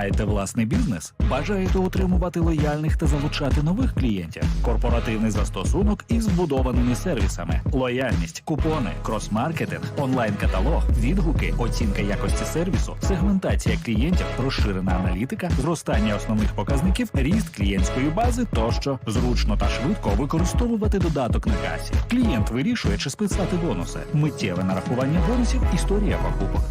Маєте власний бізнес? Бажаєте утримувати лояльних та залучати нових клієнтів? Корпоративний застосунок із збудованими сервісами, лояльність, купони, крос-маркетинг, онлайн-каталог, відгуки, оцінка якості сервісу, сегментація клієнтів, розширена аналітика, зростання основних показників, ріст клієнтської бази тощо. Зручно та швидко використовувати додаток на касі. Клієнт вирішує, чи списати бонуси. Миттєве нарахування бонусів, історія покупок.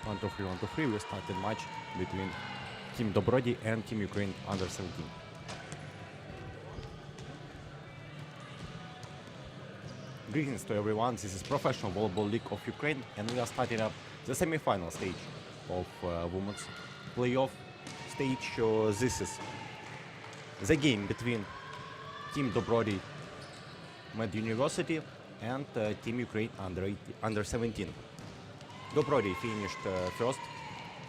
One, two, three. We started match between Team Dobrodiy and Team Ukraine under 17. Greetings to everyone. This is Professional Volleyball League of Ukraine, and we are starting up the semi-final stage of women's playoff stage. This is the game between Team Dobrodiy-Meduniversitet and Team Ukraine under 17. Dobrodiy finished first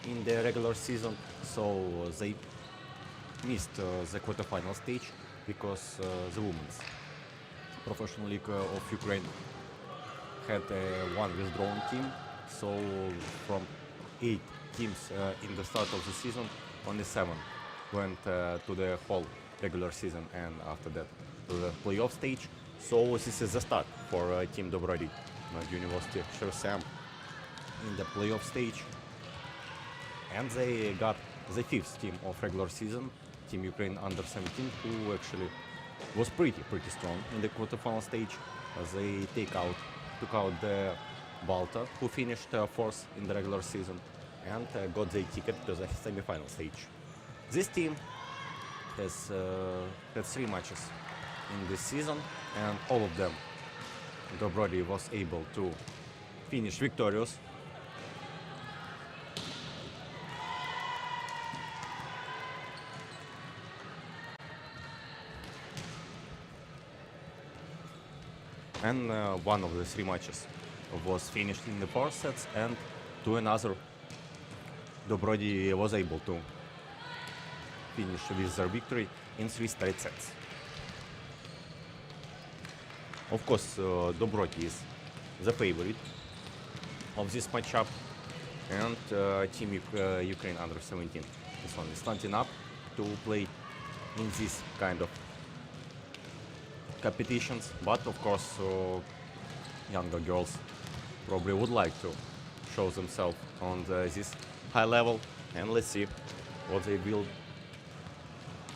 in the regular season, so they missed the quarterfinal stage because the women's professional league of Ukraine had one withdrawn team. So from 8 teams in the start of the season, only 7 went to the whole regular season, and after that to the playoff stage. So this is the start for Team Dobrodiy-Meduniversitet-ShVSM in the playoff stage, and they got the 5th team of regular season, Team Ukraine under 17, who actually was pretty strong in the quarterfinal stage. They took out the Balta, who finished 4th in the regular season, and got their ticket to the semi-final stage. This team has had 3 matches in this season, and all of them Dobrodiy was able to finish victorious. And one of the 3 matches was finished in the 4 sets, and to another Dobrodiy was able to finish with their victory in 3 straight sets. Of course, Dobrodiy is the favorite of this matchup, and Team Ukraine under 17 is only starting up to play in this kind of competitions, but of course younger girls probably would like to show themselves on this high level, and let's see what they will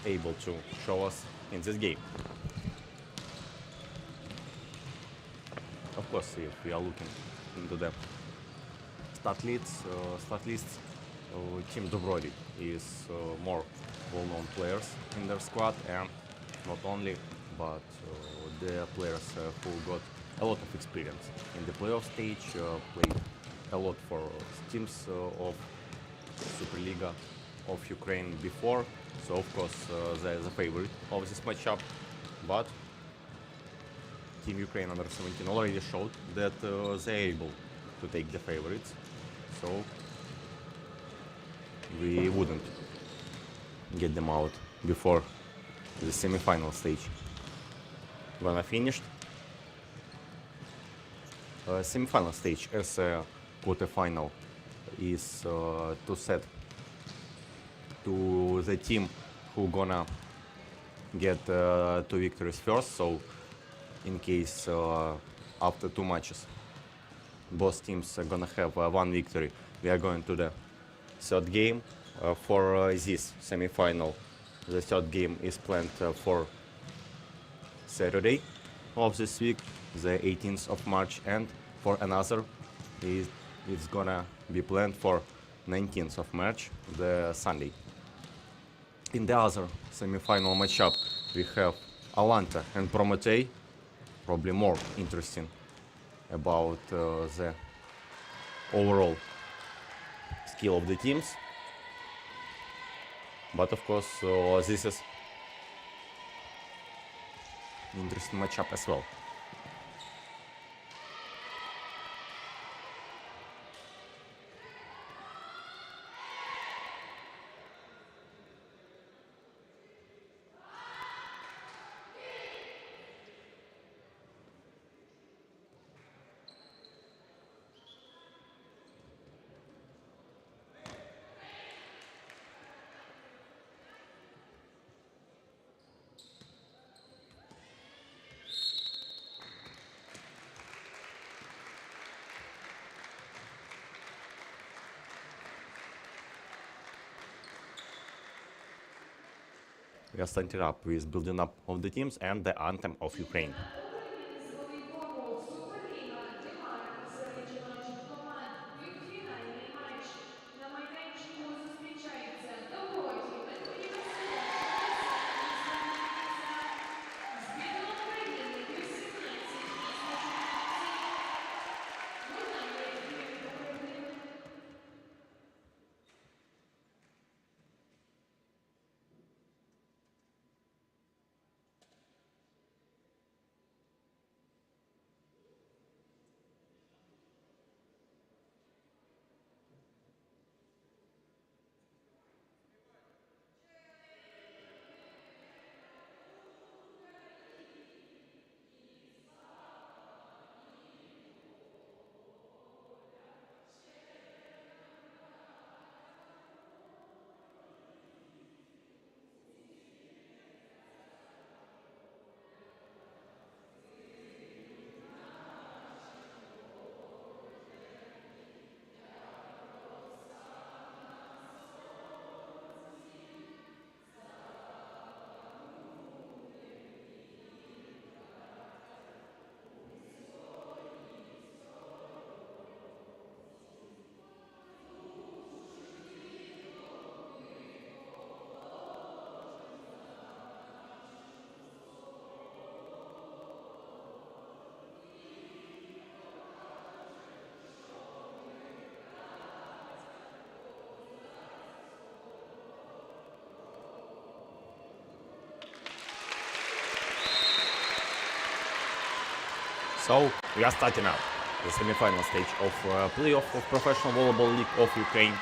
able to show us in this game. Of course, if we are looking into the stat lists, Team Dobrodiy is more well-known players in their squad, and not only, but the players who got a lot of experience in the playoff stage, played a lot for teams of Superliga of Ukraine before, so of course they're the favorite of this matchup, but Team Ukraine under 17 already showed that they're able to take the favorites, so we wouldn't get them out before the semi-final stage. When I finished semi-final stage as a quarter-final is to set to the team who gonna get 2 victories first. So in case after 2 matches both teams are gonna have 1 victory, we are going to the 3rd game for this semi-final. The 3rd game is planned for Saturday of this week, the 18th of March, and for another it's gonna be planned for 19th of March, the Sunday. In the other semi-final matchup we have Alanta and Prometei, probably more interesting about the overall skill of the teams, but of course this is interesting matchup as well. We are starting up with building up of the teams and the anthem of Ukraine. України з волейболу Суперліга DMART серед жіночих команд. Півфінальний матч. На майданчику зустрічаються Dobrodiy-Meduniversitet-ShVSM із збірної України U-17 із Чернівців. Виконання відповідних попередників. So we are starting up the semi-final stage of playoff of Professional Volleyball League of Ukraine.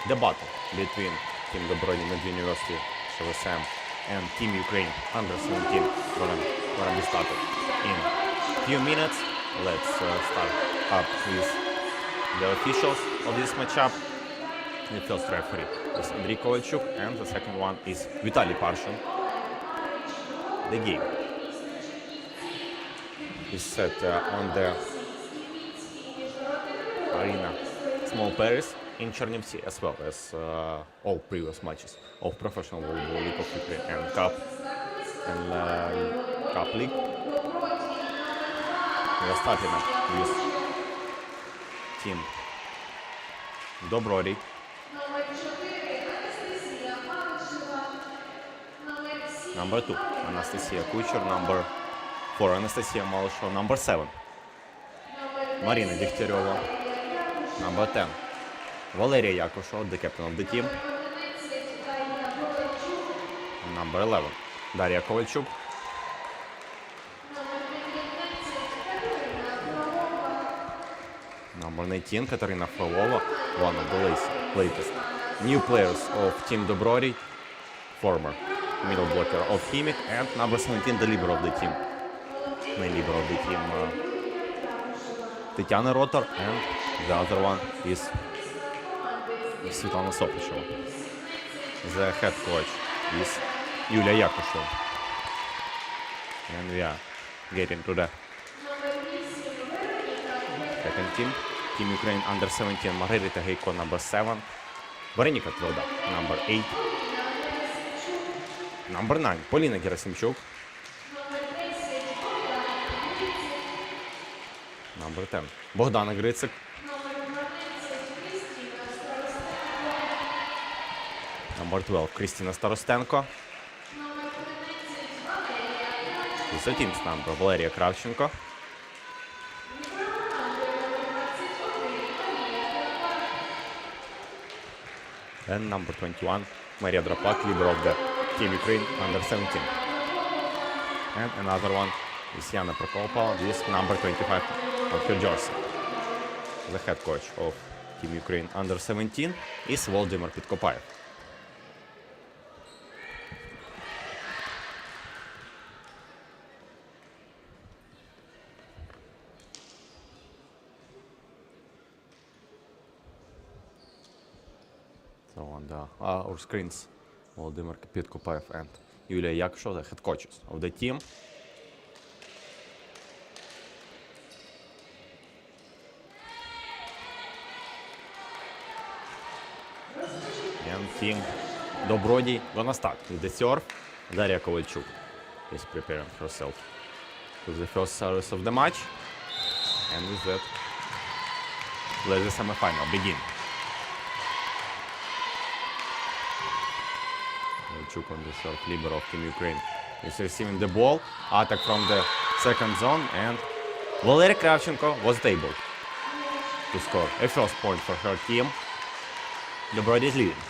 The battle between Team Dobrodiy-Meduniversitet-ShVSM and Team Ukraine under 17 gonna be started in a few minutes. Let's start up with the officials of this matchup. The first referee is Andriy Kovalchuk and the second one is Vitaly Parshin. The game is set on the arena Small Paris in Chernivtsi, as well as all previous matches of Professional Volleyball League of Ukraine and Cup League. We are starting up with team Dobrodiy. Number 2, Anastasia Kucher. Number 4, Anastasia Malышева. Number 7, Marina Degtyaryova. Number 10. Валерія Якушева, the captain of the team. Number 11. Дар'я Ковальчук. Number 19. Катерина Фролова, one of the latest new players of Team Dobrodiy, former middle blocker of Хімік, and number 17, the leader of the team. Main leader of the team, Тетяна Ротор, and the other one is Світлана Соплішева. The head coach is Юлія Якушева. And we are getting to the second team. Team Ukraine under 17, Маргарита Гейко, number 7. Вероніка Тверда, number 8. Number 9, Поліна Герасимчук. Number 10, Богдана Грицик. Number 12, Крістіна Старостенко. 13th number, Валерія Кравченко. And number 21, Maria Drapak, leader of the Team Ukraine under 17. And another one is Yana Prokopova with number 25 on her jersey. The head coach of Team Ukraine under 17 is Volodymyr Pitkopayev. So on our screens, Volodymyr Pitkopayev and Yulia Yakshova, the head coaches of the team. And team Dobrodiy gonna start with the serve. Dar'ya Kovalchuk is preparing herself to the first service of the match. And with that, let the semifinal begin. Kovalchuk on the serve, leader of Team Ukraine, is receiving the ball. Attack from the second zone, and Valeria Kravchenko was able to score a first point for her team. Dobrodiy is leading.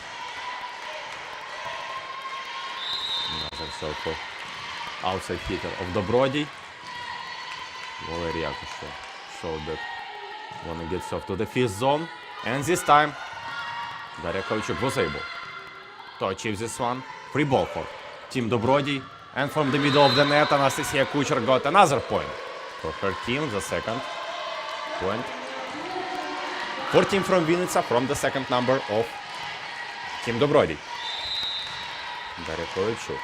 Another circle. Outside hitter of Dobrodiy. Valeria Yakушева showed that wanna get served to the fifth zone. And this time, Dar'ya Kovalchuk was able to achieve this one. Free ball for Team Dobrodiy. And from the middle of the net, Anastasia Kucher got another point for her team, the second point. 14 from Vinnytsia, from the second number of Team Dobrodiy. Dar'ya Kovalchuk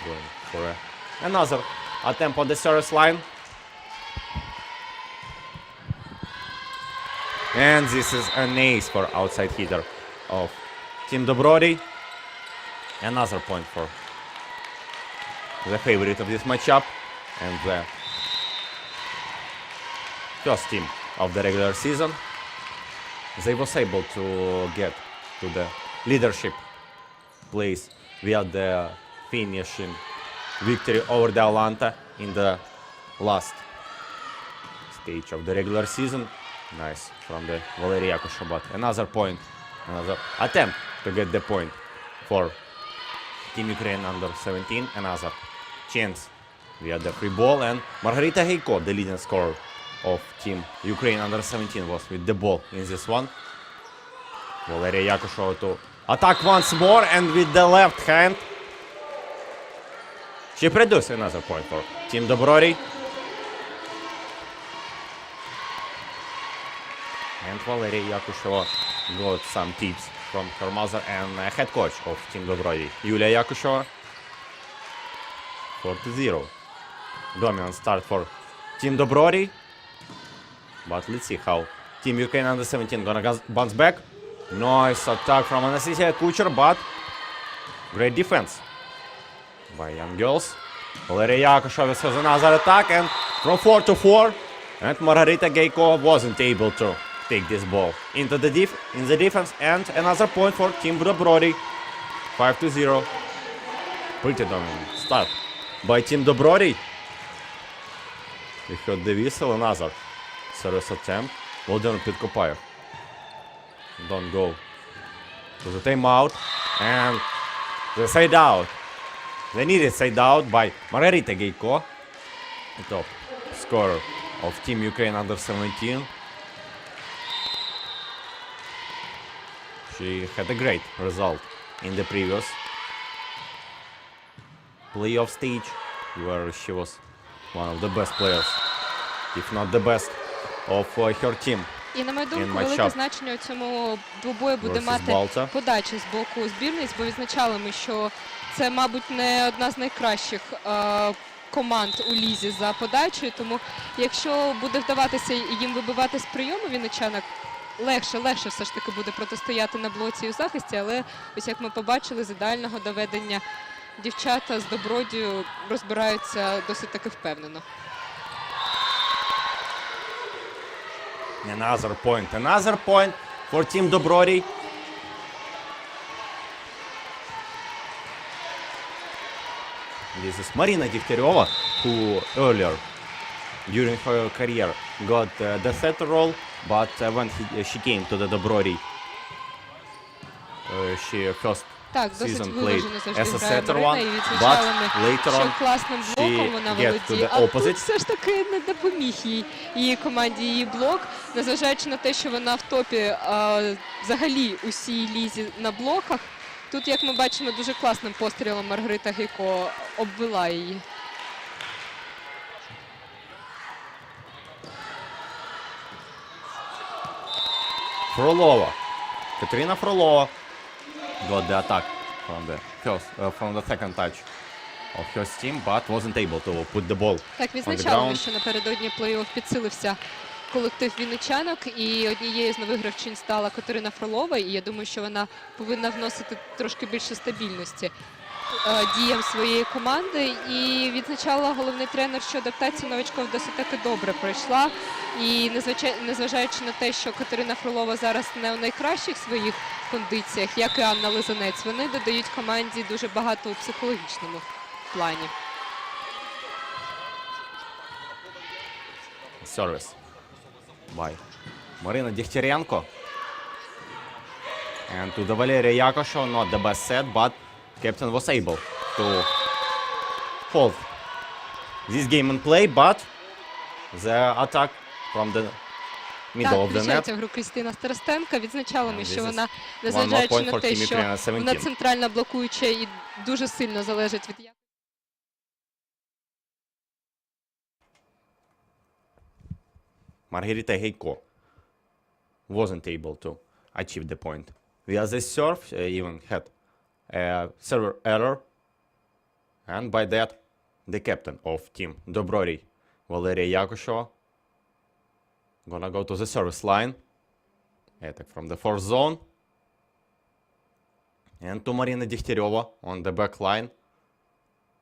going for another attempt on the service line. And this is an ace for outside hitter of Team Dobrodiy. Another point for the favorite of this matchup and the first team of the regular season. They was able to get to the leadership place via the finishing victory over the Atlanta in the last stage of the regular season. Nice from the Valeria Yakушева, but another point, another attempt to get the point for Team Ukraine under 17, another chance via the free ball, and Margarita Heiko, the leading scorer of Team Ukraine under 17, was with the ball in this one. Valeria Yakушева to attack once more, and with the left hand she produced another point for Team Dobrodiy. And Valeria Yakушева got some tips from her mother and head coach of Team Dobrodiy, Yulia Yakушева. 4-0. Dominant start for Team Dobrodiy. But let's see how Team Ukraine under 17 gonna bounce back. Nice attack from Anastasia Kucher, but great defense by young girls. Valeria Yakушева has another attack, and from 4-4. And Margarita Gayko wasn't able to take this ball into the defense, and another point for Team Dobrodiy. 5-0. Pretty dominant start by Team Dobrodiy. We heard the whistle, another service attempt. Володимир підкопає. Don't go to the timeout. And the side out. The needed side out by Margarita Gejko, the top scorer of Team Ukraine under 17. She had a great result in the previous playoff stage, where she was one of the best players, if not the best, of her team. І, на мою думку, In велике matchup значення у цьому двобої буде versus мати Balta. подача з боку збірниць, бо відзначали ми, що це, мабуть, не одна з найкращих команд у лізі за подачею. Тому якщо буде вдаватися їм вибивати з прийому вінничанок, легше все ж таки буде протистояти на блоці і у захисті, але ось як ми побачили, з ідеального доведення дівчата з Добродію розбираються досить таки впевнено. Another point for Team Dobrodiy. This is Marina Degtyaryova, who earlier during her career got the setter role, but when she came to the Dobrodiy, she first Так, досить season played виважено as a завжди грає setter Марина, one, і but відзначали ми, later що on класним блоком вона get to володіє. the А тут opposite. все ж таки не допоміг її команді її блок, незважаючи на те, що вона в топі взагалі усій лізі на блоках. Тут, як ми бачимо, дуже класним пострілом Маргарита Гейко обвела її. Frolova, Katerina Frolova got the attack from the second touch of her team, but wasn't able to put the ball Так, on the відзначали ми, ground. що напередодні плей-офф підсилився колектив вінничанок, і однією з нових гравчинь стала Катерина Фролова, і я думаю, що вона повинна вносити трошки більше стабільності діям своєї команди. І відзначала головний тренер, що адаптація новачків досить таки добре пройшла. І незважаючи на те, що Катерина Фролова зараз не у найкращих своїх кондиціях, як і Анна Лизанець, вони додають команді дуже багато у психологічному плані. Service by Marina Degtyarenko. And to the Valeria Yakosheva, not the best set, but captain was able to hold this game in play, but the attack from the middle Так, of the net. включається в гру Крістина Старостенка. Відзначала ми, And що this is вона, one more незважаючи point на for те, Team що Ukraine 17. вона центральна блокуюча і дуже сильно залежить від Margarita Gejko wasn't able to achieve the point. Via the serve, even had a server error, and by that, the captain of Team Dobrodiy, Valeria Yakosheva, gonna go to the service line, attack from the fourth zone, and to Marina Degtyaryova on the back line,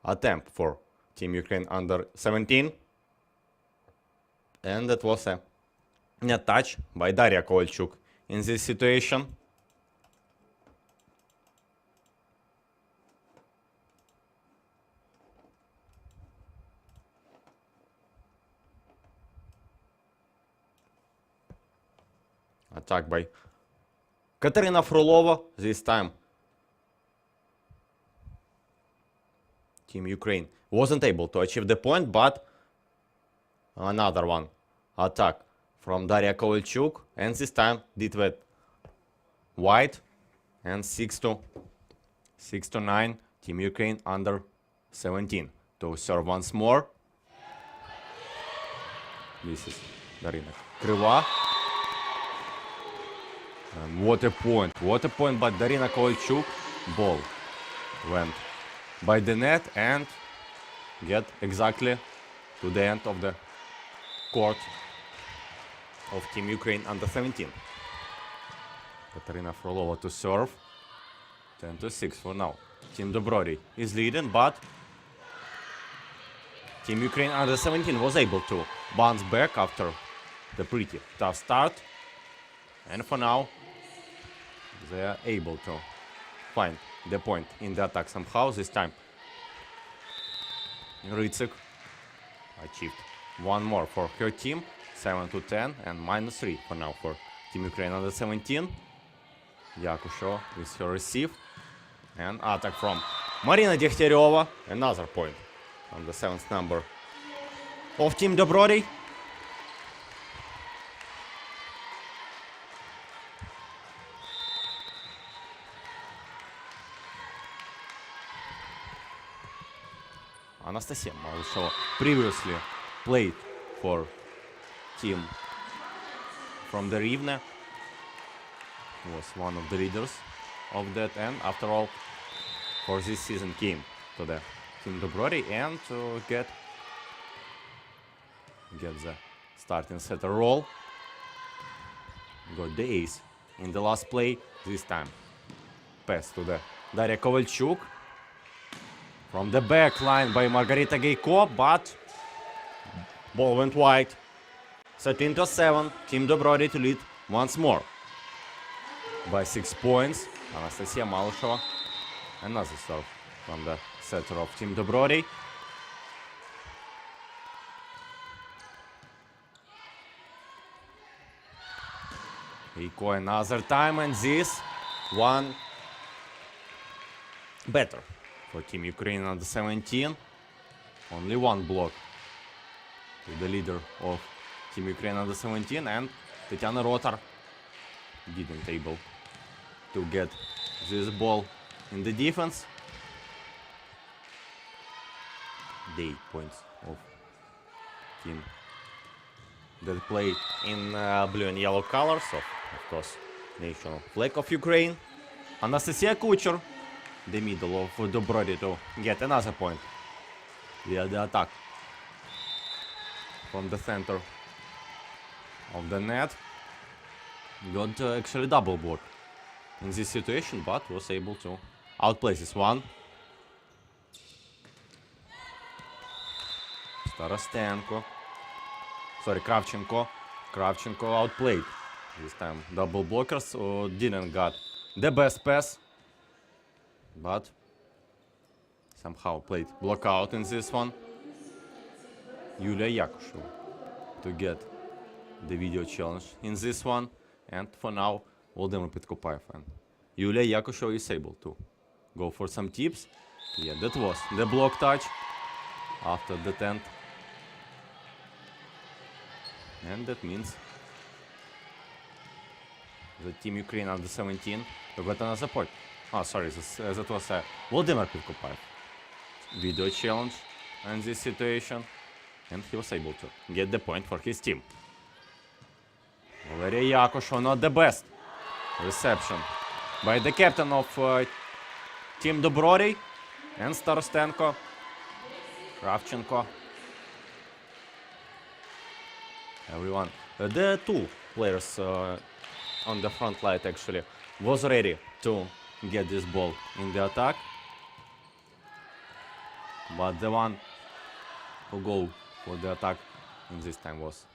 attempt for Team Ukraine under 17. And that was a net touch by Daria Kovalchuk in this situation. Attack by Katerina Frolova this time. Team Ukraine wasn't able to achieve the point, but another one attack from Daria Kovalchuk, and this time did with white, and 6-9 Team Ukraine under 17 to serve once more. This is Darina Kryva. And what a point by Darina Kovalchuk. Ball went by the net and get exactly to the end of the court of Team Ukraine under 17. Katerina Frolova to serve. 10-6 for now. Team Dobrodiy is leading, but Team Ukraine under 17 was able to bounce back after the pretty tough start. And for now, they are able to find the point in the attack somehow. This time, Rytsik achieved one more for her team. 7-10 and -3 for now for Team Ukraine under 17. Yakusho with her receive. And attack from Marina Degtyaryova. Another point on the 7th number of Team Dobrodiy. Anastasia Malышeva previously played for team from the Rivne. Was one of the leaders of that, and after all, for this season came to the Team Dobrodiy and to get the starting setter role. Got the ace in the last play. This time pass to the Daria Kovalchuk. From the back line by Margarita Gayko, but ball went wide. 13-7. Team Dobrodiy to lead once more by 6 points. Anastasia Malышeva. Another serve from the setter of Team Dobrodiy. Gayko another time, and this one better for Team Ukraine under 17. Only one block to the leader of Team Ukraine under 17, and Tatiana Rotar didn't able to get this ball in the defense. The 8 points of team that played in blue and yellow colors of course, national flag of Ukraine. Anastasia Kucher, the middle of Dobrodiy, to get another point via the attack from the center of the net. Got actually double block in this situation, but was able to outplay this one. Kravchenko outplayed this time. Double blockers didn't got the best pass, but somehow played block out in this one. Yulia Yakusheva to get the video challenge in this one, and for now Volodymyr Petkopaev and Yulia Yakusheva is able to go for some tips. Yeah, that was the block touch after the 10th, and that means the Team Ukraine under 17 got another point. Oh, sorry, that was Volodymyr Petkopaev video challenge in this situation, and he was able to get the point for his team. Valeria Yakusheva, not the best reception by the captain of Team Dobrodiy, and Starostenko, Kravchenko. Everyone, the two players on the front line actually was ready to get this ball in the attack, but the one who go for the attack in this time was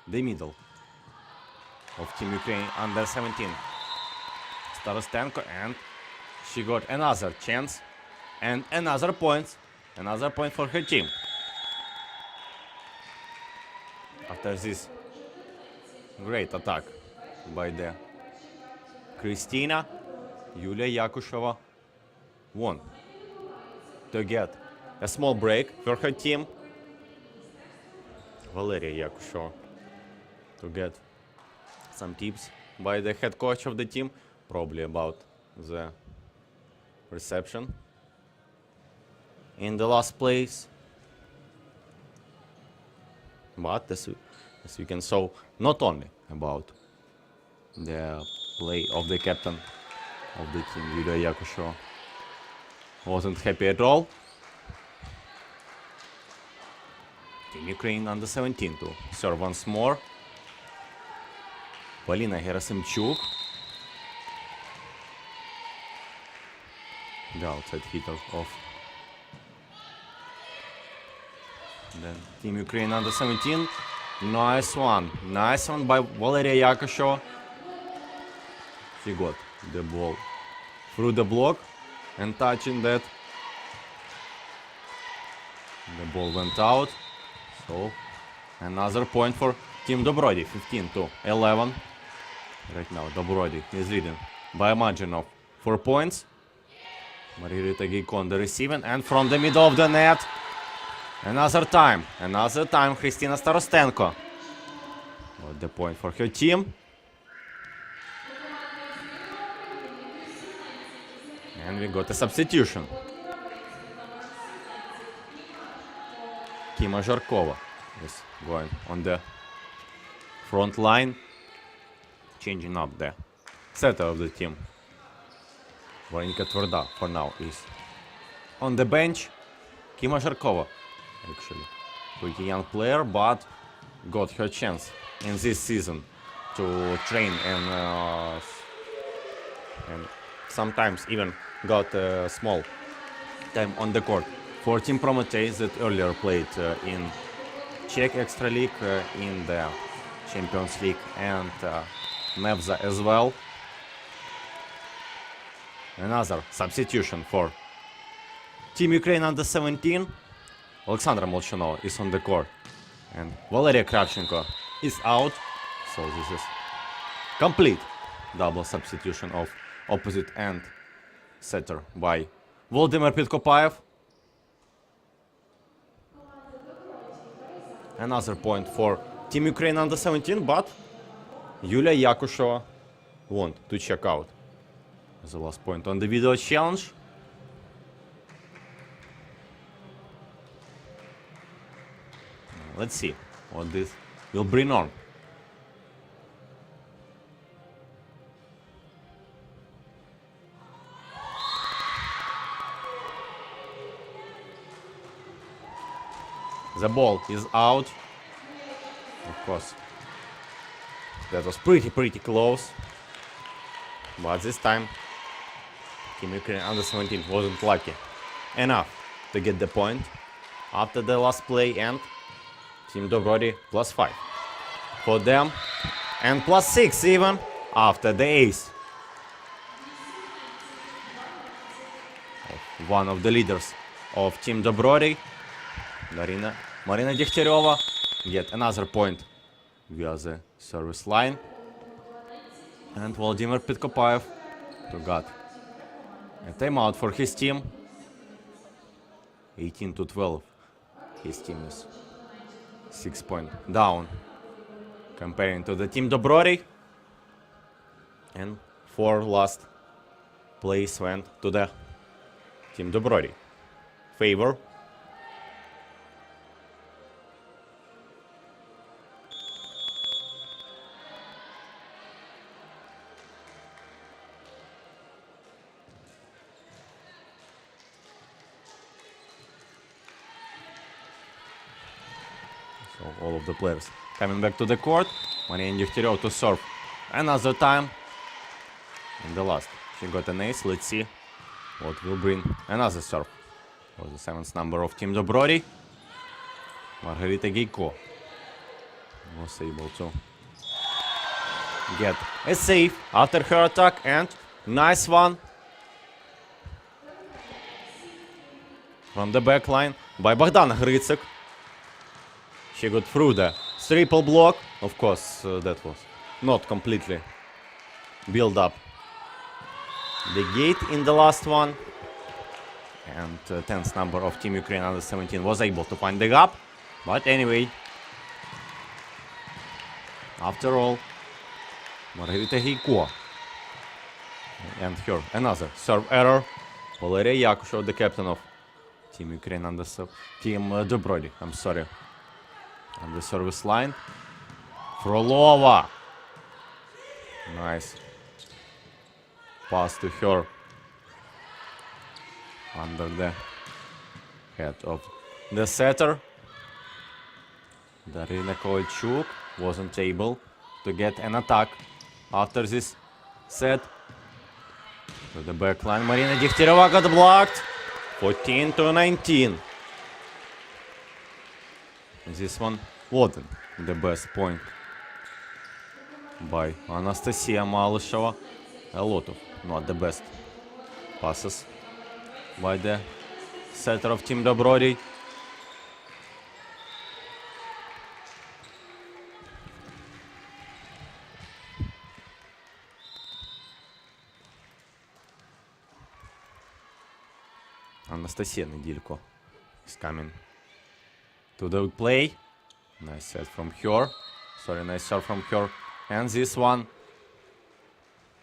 the middle of Team Ukraine under 17, Starostenko, and she got another chance and another point for her team. After this great attack by the Kristina, Yulia Yakusheva won to get a small break for her team. Valeria Yakusheva to get some tips by the head coach of the team, probably about the reception in the last place. But as we can saw, not only about the play of the captain of the team, Yulia Yakusheva, wasn't happy at all. Team Ukraine under 17 to serve once more. Polina Gerasimchuk, the outside hitter of the Team Ukraine under 17. Nice one by Valeria Yakusheva. She got the ball through the block and touching that. The ball went out, so another point for Team Dobrodiy 15-11. Right now Dobrodiy is leading by a margin of 4 points. Margarita Gayko on the receiving, and from the middle of the net, another time, Christina Starostenko. Got the point for her team. And we got a substitution. Kima Zharkova is going on the front line, changing up the setter of the team. Veronika Tvrda, for now, is on the bench. Kima Zharkova, actually, pretty young player, but got her chance in this season to train and sometimes even got a small time on the court for Team Prometei that earlier played in Czech Extra League, in the Champions League, and Mevza as well. Another substitution for Team Ukraine under 17. Alexandra Molchanova is on the court, and Valeria Kravchenko is out. So this is complete double substitution of opposite end setter by Volodymyr Pitkopayev. Another point for Team Ukraine under 17, but Yulia Yakusheva want to check out the last point on the video challenge. Let's see what this will bring on. The ball is out. Of course, that was pretty close. But this time, Team Ukraine under 17 wasn't lucky enough to get the point after the last play, and Team Dobrodiy +5 for them, and +6 even after the ace of one of the leaders of Team Dobrodiy, Marina Degtyaryova, get another point via the service line, and Volodymyr Pitkopayev got a timeout for his team. 18-12. His team is 6 points down comparing to the Team Dobrodiy, and 4 last plays went to the Team Dobrodiy favor. So all of the players coming back to the court. Marina Degtyaryova to serve another time in the last. She got an ace. Let's see what will bring another serve for the 7th number of Team Dobrodiy. Margarita Gayko was able to get a save after her attack, and nice one from the back line by Bogdana Hrycek. She got through the triple block. Of course, that was not completely build up the gate in the last one. And 10th number of Team Ukraine under 17 was able to find the gap. But anyway, after all, Margarita Gayko and her another serve error. Valeria Yakusheva, the captain of Team Ukraine under Team Dobrodiy, I'm sorry, on the service line. Frolova, nice pass to her under the head of the setter. Darina Kovalchuk wasn't able to get an attack after this set. To the back line, Marina Degtyaryova got blocked. 14-19. This one wasn't the best point by Anastasia Malышeva. A lot of not the best passes by the setter of Team Dobrodiy. Anastasia Nedilko is coming to the play. Nice set from her. Sorry, nice serve from her. And this one,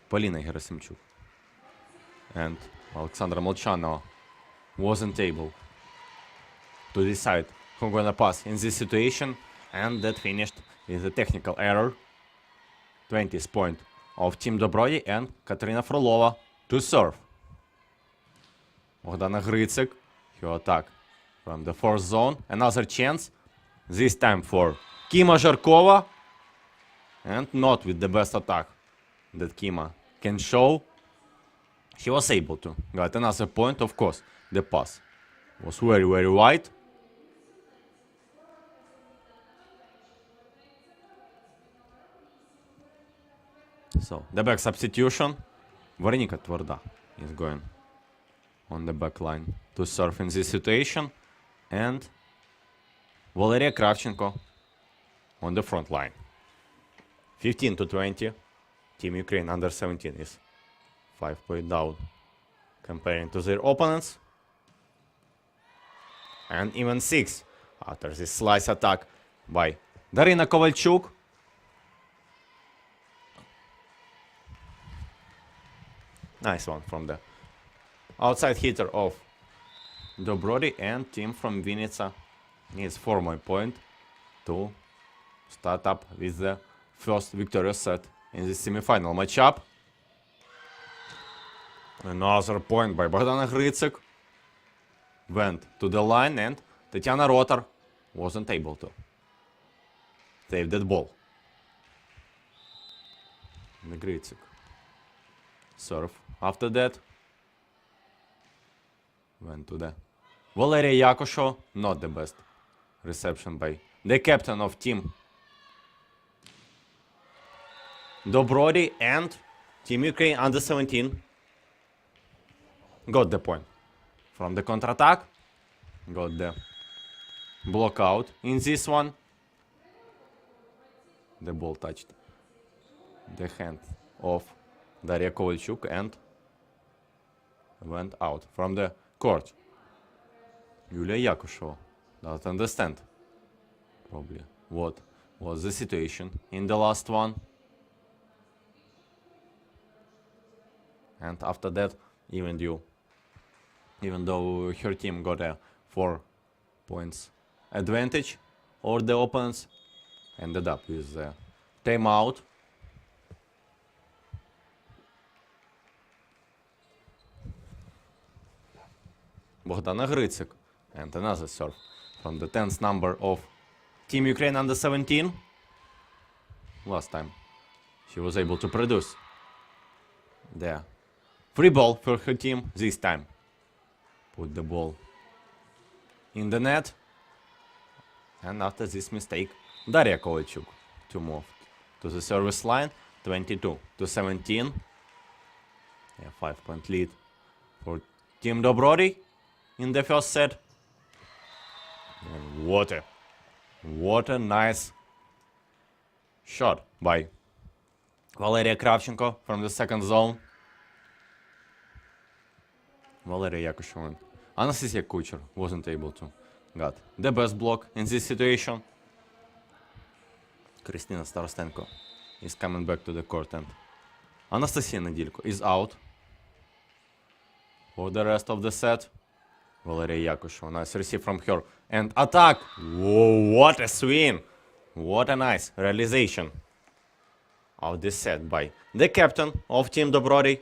Polina Gerasimchuk. And Alexandra Molchanova wasn't able to decide who's gonna pass in this situation. And that finished with a technical error. 20th point of Team Dobrodiy and Katerina Frolova to serve. Богдана Грицик, her attack from the fourth zone. Another chance, this time for Kima Zharkova. And not with the best attack that Kima can show. She was able to get another point, of course. The pass was very, very wide. So, the back substitution. Veronika Tvrda is going on the back line to serve in this situation. And Valeria Kravchenko on the front line. 15-20. Team Ukraine under 17 is 5 points down comparing to their opponents. And even 6 after this slice attack by Darina Kovalchuk. Nice one from the outside hitter of Dobrodiy, and team from Vinnytsia needs 4 more points to start up with the first victorious set in the semi-final matchup. Another point by Bogdana Grycik. Went to the line and Tatiana Rotar wasn't able to save that ball. The Grycik serve after that. Went to the Valeria Yakosho. Not the best reception by the captain of team Dobrodiy, and Team Ukraine under 17 got the point from the counter-attack. Got the block out in this one. The ball touched the hand of Daria Kovalchuk and went out from the court. Yulia Yakushova doesn't understand probably what was the situation in the last one. And after that, even though her team got a 4 points advantage over the opponents, ended up with a timeout. Bogdana Grycik, and another serve from the 10th number of Team Ukraine under 17. Last time she was able to produce the free ball for her team. This time put the ball in the net. And after this mistake, Daria Kovalchuk to move to the service line. 22-17. A 5-point lead for Team Dobrodiy in the first set. And what a nice shot by Valeria Kravchenko from the second zone. Valeria Yakushova. Anastasia Kucher wasn't able to get the best block in this situation. Kristina Starostenko is coming back to the court, and Anastasia Nedilko is out for the rest of the set. Valeria Yakushova, nice receive from her, and attack. Whoa, what a swing! What a nice realization of this set by the captain of Team Dobrodiy.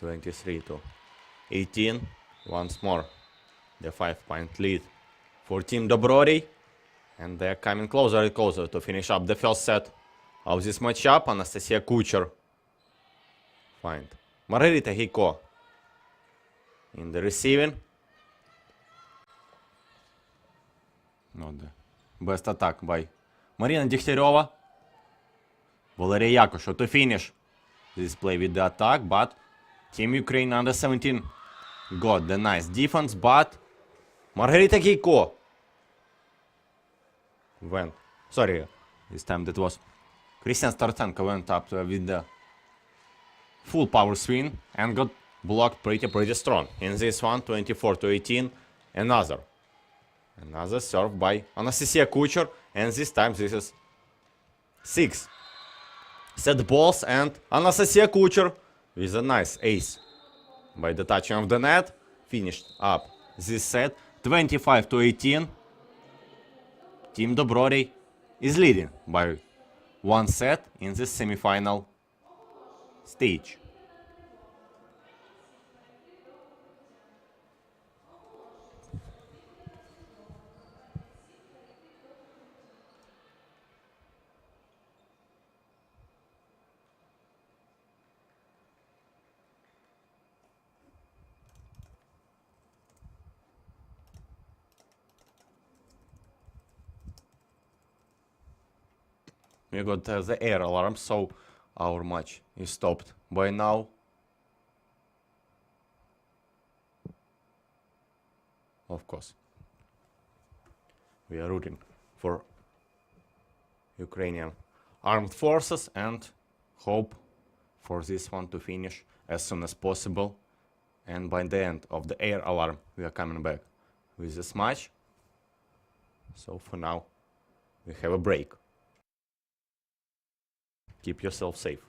23-18. Once more, the 5-point lead for Team Dobrodiy. And they're coming closer and closer to finish up the first set of this matchup. Anastasia Kucher find Margarita Hiko in the receiving. Not the best attack by Marina Degtyaryova. Valeria Yakushova to finish this play with the attack, but Team Ukraine under 17 got the nice defense, but Margarita Hiko went. Sorry, this time that was Kristina Starostenko went up with the full power swing and got blocked pretty strong. In this one, 24-18, another serve by Anastasia Kucher, and this time this is 6 set balls, and Anastasia Kucher with a nice ace by the touching of the net finished up this set 25-18. Team Dobrodiy is leading by 1 set in the semifinal stage. We got the air alarm, so our match is stopped by now. Of course, we are rooting for Ukrainian armed forces and hope for this one to finish as soon as possible. And by the end of the air alarm, we are coming back with this match. So for now, we have a break. Keep yourself safe.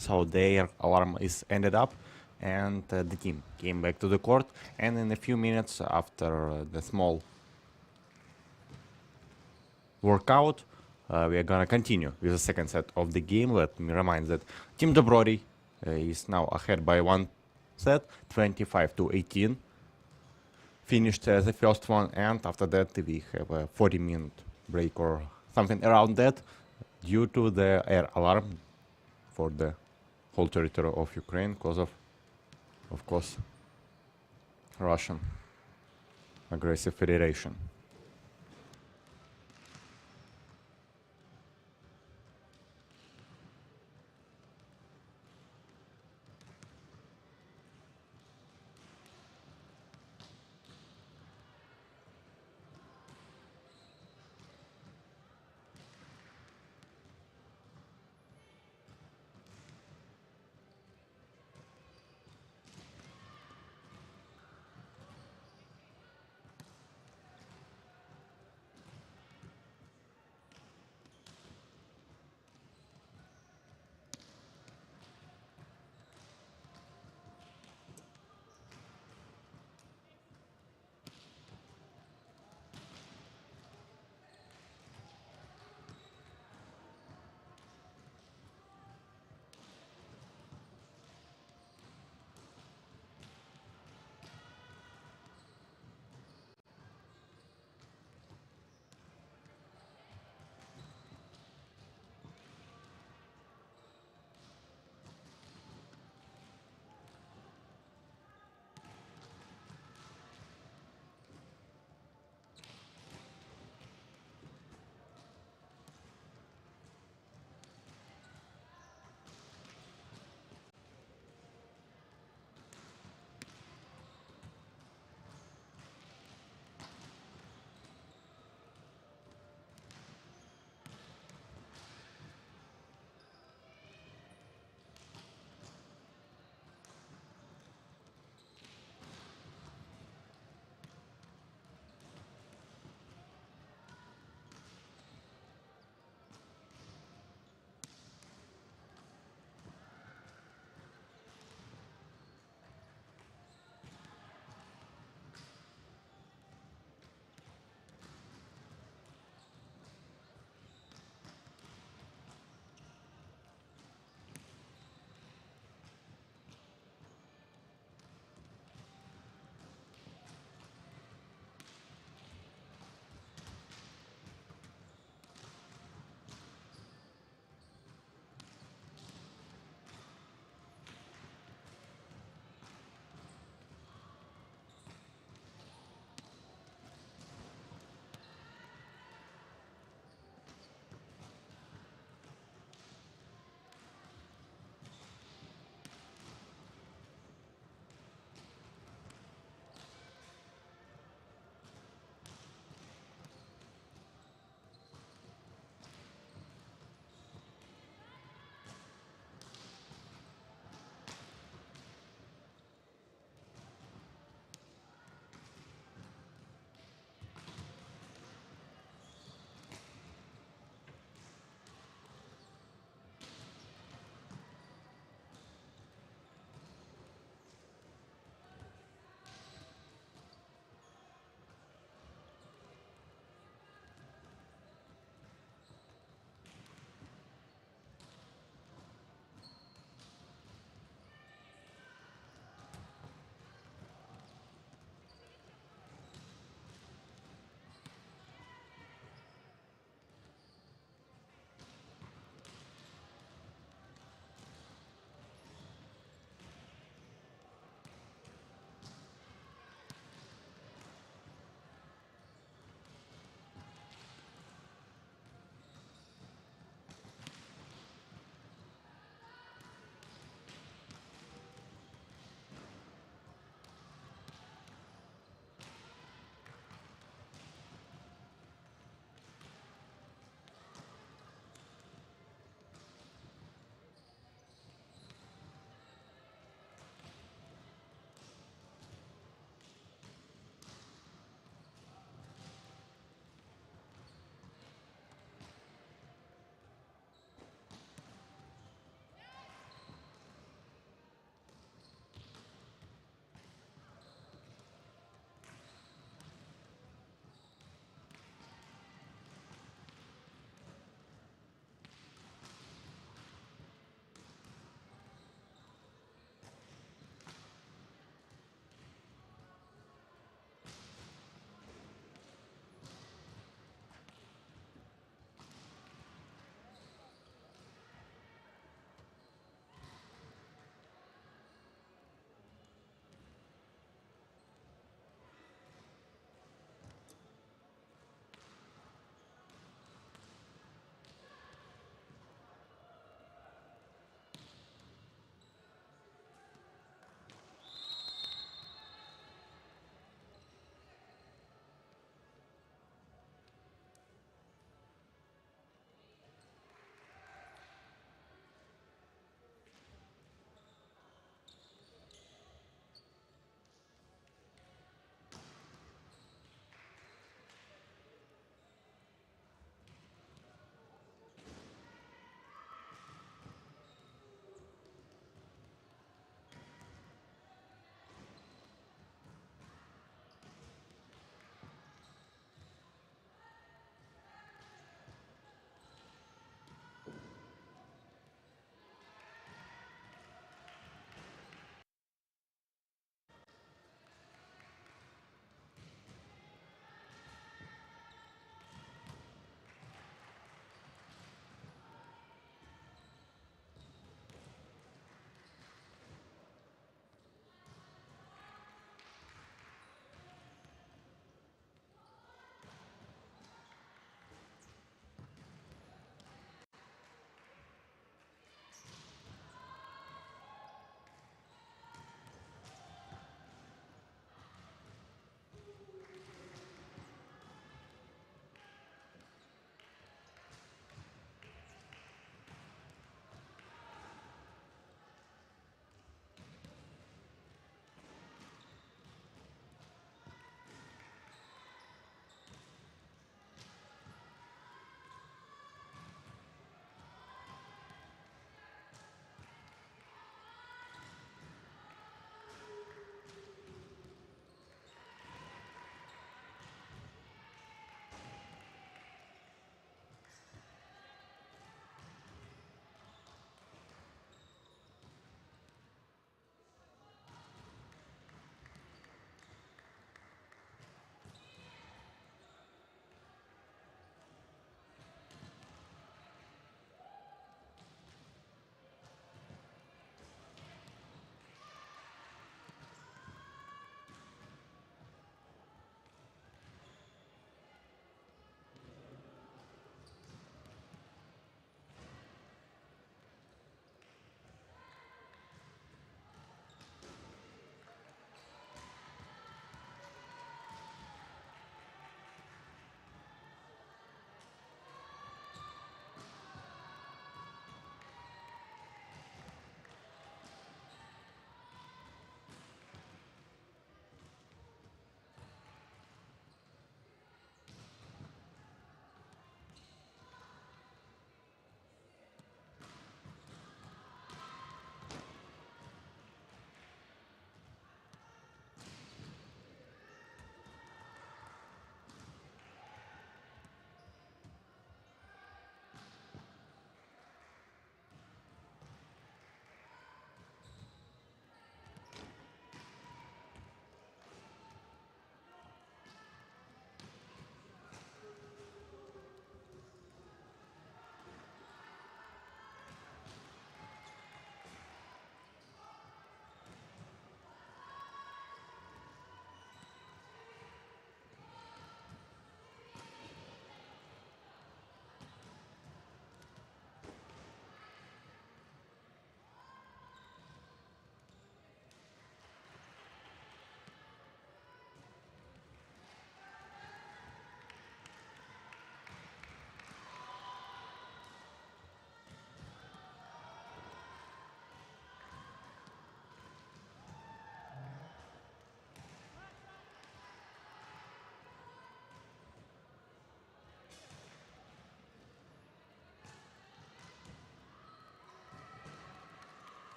So their alarm is ended up, and the team came back to the court. And in a few minutes after the small workout, we are gonna continue with the second set of the game. Let me remind that Team Dobrodiy is now ahead by one set, 25-18. Finished the first one, and after that we have a 40-minute break or something around that due to the air alarm for the whole territory of Ukraine because of course, Russian aggressive federation.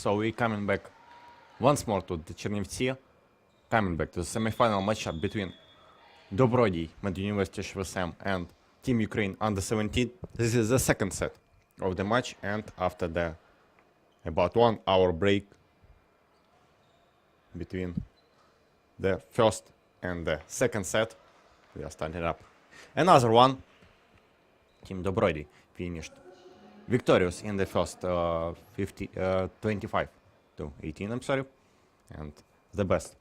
So we coming back once more to the Chernihiv, coming back to the semi-final matchup between Dobrodiy-Meduniversitet-ShVSM and Team Ukraine under 17. This is the second set of the match, and after the about 1 hour break between the first and the second set, we are starting up another one. Team Dobrodiy finished victorious in the first 25 to 18, I'm sorry, and the best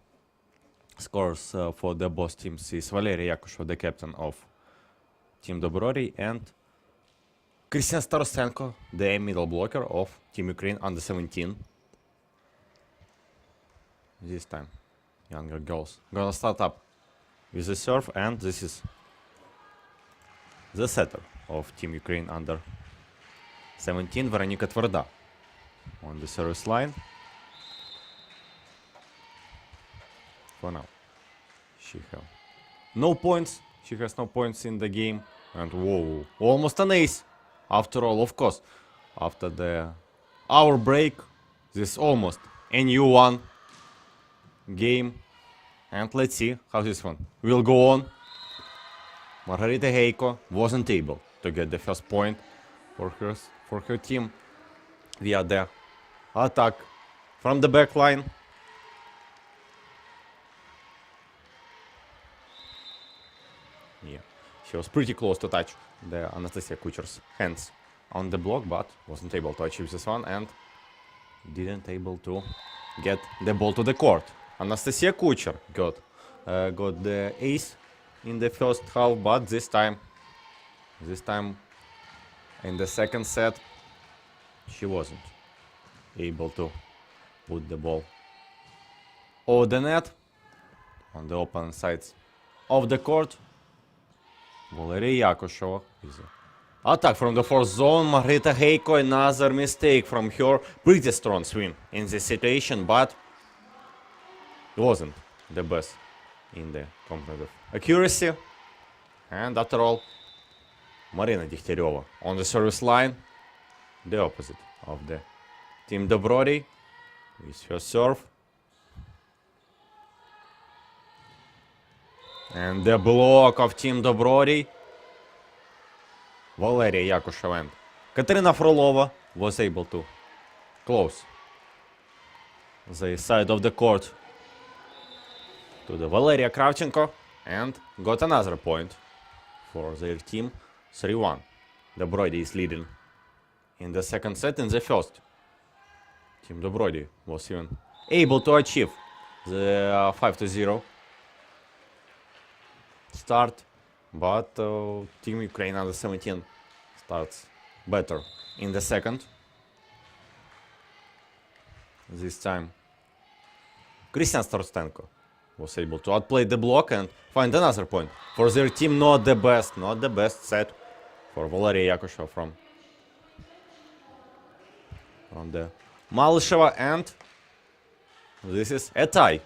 scores for the both teams is Valery Yakushov, the captain of Team Dobrodiy, and Christian Starostenko, the middle blocker of Team Ukraine under 17. This time, younger girls gonna start up with the serve, and this is the setter of Team Ukraine under 17, Veronika Tvrda, on the service line. For now, she has no points. She has no points in the game, and whoa, almost an ace. After all, of course, after the hour break, this almost a new one game, and let's see how this one will go on. Margarita Heiko wasn't able to get the first point for her team via the attack from the back line. Yeah, she was pretty close to touch the Anastasia Kucher's hands on the block, but wasn't able to achieve this one and didn't able to get the ball to the court. Anastasia Kucher got the ace in the first half, but this time in the second set she wasn't able to put the ball over the net on the opponent sides of the court. Valery Yakushova is attack from the fourth zone. Margarita Heiko, another mistake from her. Pretty strong swing in this situation, but it wasn't the best in the competitive accuracy. And after all, Marina Degtyaryova on the service line, the opposite of the Team Dobrodiy, with her serve. And the block of Team Dobrodiy. Valeria Yakushova and Katerina Frolova was able to close the side of the court to the Valeria Kravchenko and got another point for their team. 3-1. Dobrodiy is leading in the second set. In the first, Team Dobrodiy was even able to achieve the 5-0 start, but Team Ukraine under 17 starts better in the second. This time Christian Starostenko was able to outplay the block and find another point for their team. Not the best set for Valeria Yakushova from the Malisheva, and this is a tie.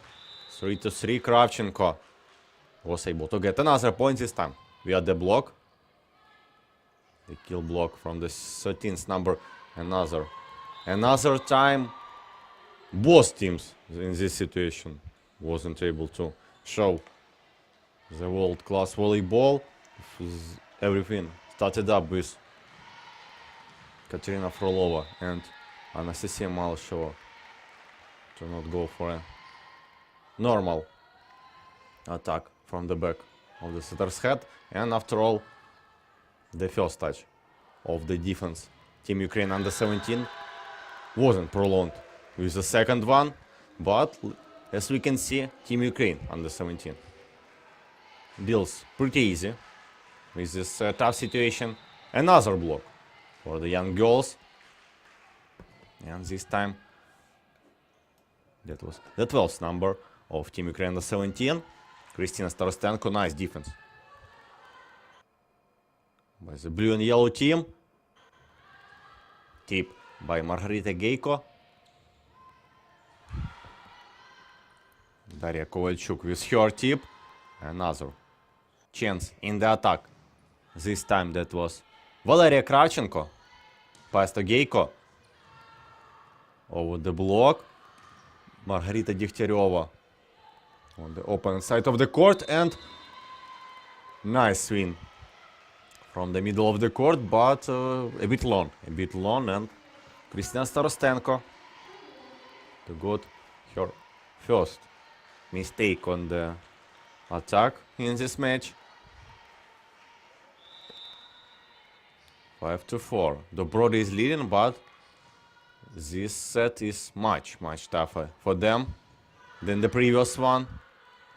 3-3. Kravchenko was able to get another point this time via the block. The kill block from the 13th number. Another time. Both teams in this situation wasn't able to show the world-class volleyball. Everything started up with Katerina Frolova and Anastasia Malisheva to not go for a normal attack from the back of the setter's head. And after all, the first touch of the defense Team Ukraine under 17 wasn't prolonged with the second one, but as we can see, Team Ukraine under 17 deals pretty easy with this tough situation. Another block for the young girls, and this time that was the 12th number of Team Ukraine under 17, Kristina Starostenko. Nice defense by the blue and yellow team. Tip by Margarita Heiko. Daria Kovalchuk with her tip. Another chance in the attack. This time that was Valeria Kravchenko. Pass to Heiko. over the block. Margarita Degtyaryova on the opponent side of the court, and nice swing from the middle of the court, but a bit long, and Kristina Starostenko to got her first mistake on the attack in this match. 5-4. Dobrodiy is leading, but this set is much tougher for them than the previous one,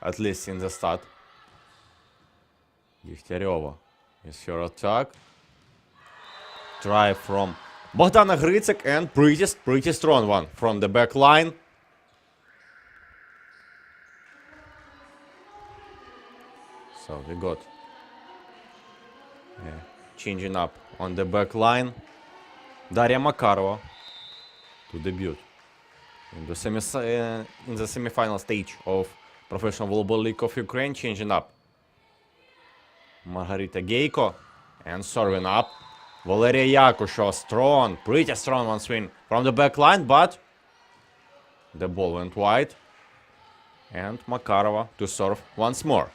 at least in the start. Degtyaryova is her attack. Try from Bogdana Gricek, and pretty strong one from the back line. So we got changing up on the back line. Daria Makarova to debut in the semi-final stage of Professional Volleyball League of Ukraine, changing up Margarita Geiko, and serving up Valeria Yakushova. Strong, pretty strong one swing from the back line, but the ball went wide, and Makarova to serve once more.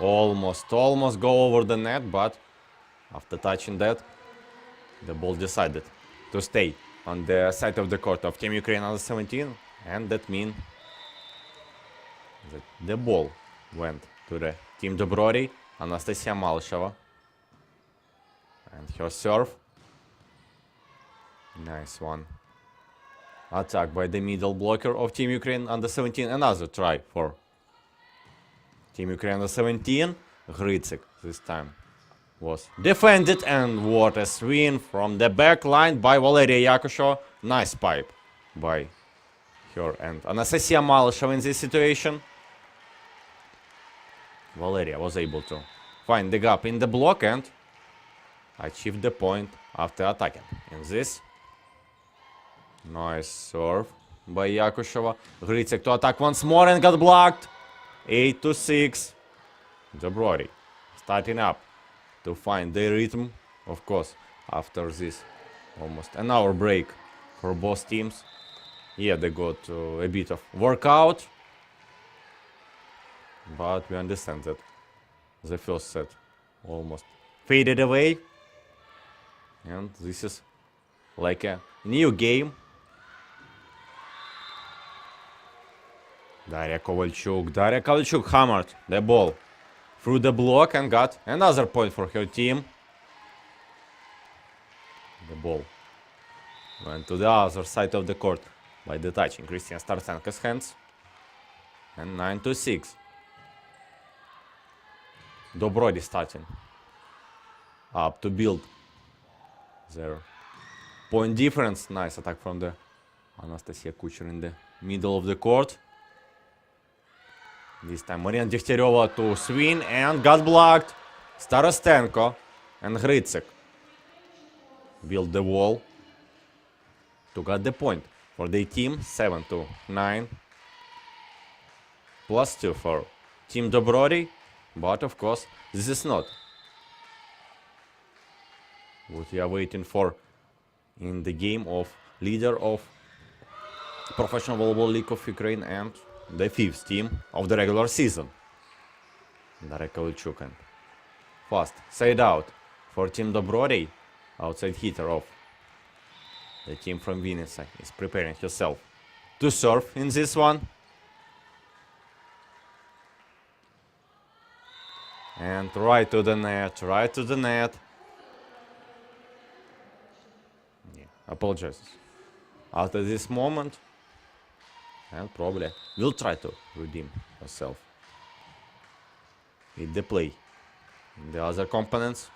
Almost go over the net, but after touching that, the ball decided to stay on the side of the court of Team Ukraine under 17, and that means that the ball went to the Team Dobrodiy, Anastasia Malsheva, and her serve. Nice one. Attack by the middle blocker of Team Ukraine under 17. Another try for Team Ukraine under 17. Gricek this time was defended, and what a swing from the back line by Valeria Yakushova. Nice pipe by her and Anastasia Malsheva in this situation. Valeria was able to find the gap in the block and achieve the point after attacking. In this, nice serve by Yakushova. Gricek to attack once more and got blocked. 8-6. Dobrodiy starting up to find the rhythm, of course, after this almost an hour break for both teams. Yeah, they got a bit of workout, but we understand that the first set almost faded away, and this is like a new game. Daria Kovalchuk hammered the ball through the block and got another point for her team. The ball went to the other side of the court by the touch in Kristina Starostenko's hands. And 9-6. Dobrodiy starting up to build their point difference. Nice attack from the Anastasia Kucher in the middle of the court. This time Marina Degtyaryova to swing and got blocked. Starostenko and Gricek build the wall to get the point for their team. 7-9. +2 for Team Dobrodiy. But of course, this is not what we are waiting for in the game of leader of Professional Volleyball League of Ukraine and the 5th team of the regular season. Daria Kovalchuk, and fast side out for Team Dobrodiy. Outside hitter of the team from Vinnytsia is preparing herself to serve in this one. And right to the net. Yeah, apologizes after this moment, and probably will try to redeem herself with the play in the other components.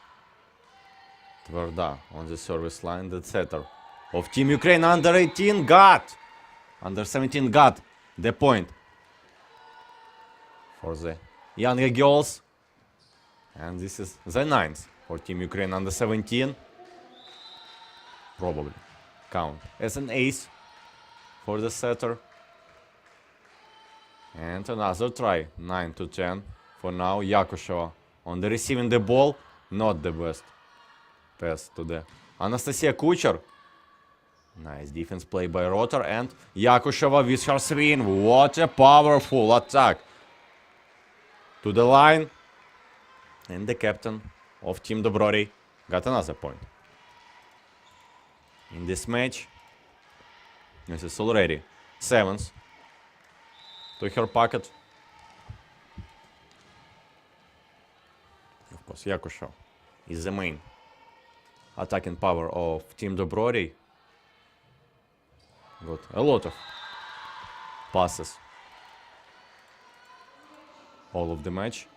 Tverda on the service line, the setter of Team Ukraine under 17 got the point for the younger girls. And this is the 9th for Team Ukraine under 17. Probably count as an ace for the setter. And another try, 9-10 for now. Yakushova on the receiving the ball. Not the best pass to the Anastasia Kucher. Nice defense play by Rotor and Yakusheva with her swing. What a powerful attack. To the line. And the captain of Team Dobrodiy got another point. In this match, this is already 7th to her pocket. Of course, Yakusheva is the main attacking power of Team Dobrodiy. Got a lot of passes all of the match.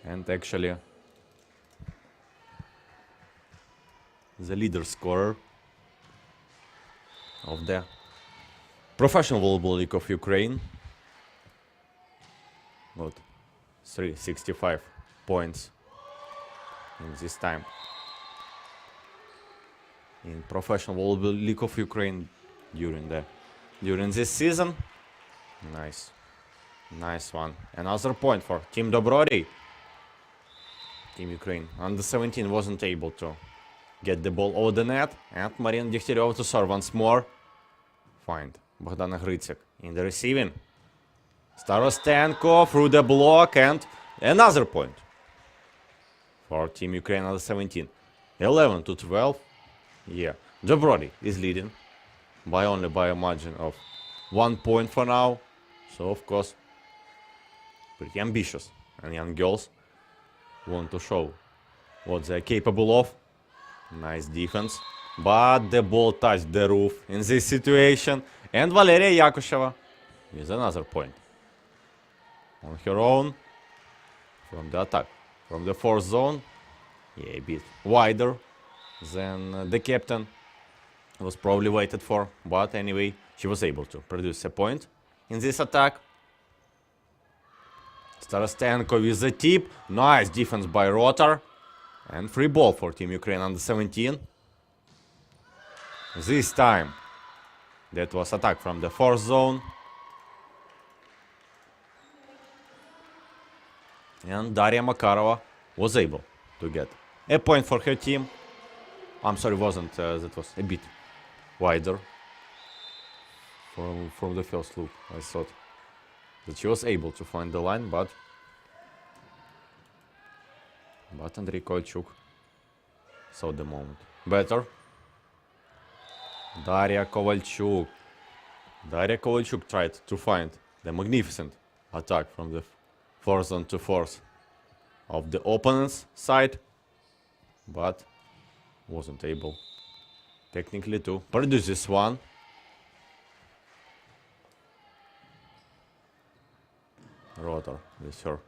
And actually, the leader scorer of the Professional Volleyball League of Ukraine got 365 points in this time. In Professional Volleyball League of Ukraine during this season. Nice one. Another point for Team Dobrodiy. Team Ukraine under 17 wasn't able to get the ball over the net, and Marina Degtyaryova to serve once more. Find Bogdana Gritsik in the receiving. Starostenko through the block, and another point for Team Ukraine under 17. 11-12. Yeah, Dobrodiy is leading by only by a margin of 1 point for now. So of course, pretty ambitious, and young girls want to show what they're capable of. Nice defense, but the ball touched the roof in this situation, and Valeria Yakusheva with another point on her own from the attack, from the fourth zone. Yeah, a bit wider than the captain was probably waited for, but anyway, she was able to produce a point in this attack. Starostenko with the tip. Nice defense by Rotor. And free ball for Team Ukraine under 17. This time, that was attack from the fourth zone. And Daria Makarova was able to get a point for her team. I'm sorry, wasn't. That was a bit wider from the first look. I thought that she was able to find the line, but Andrei Kovalchuk saw the moment better. Daria Kovalchuk tried to find the magnificent attack from the fourth zone to fourth of the opponent's side, but wasn't able technically to produce this one. Rotor with her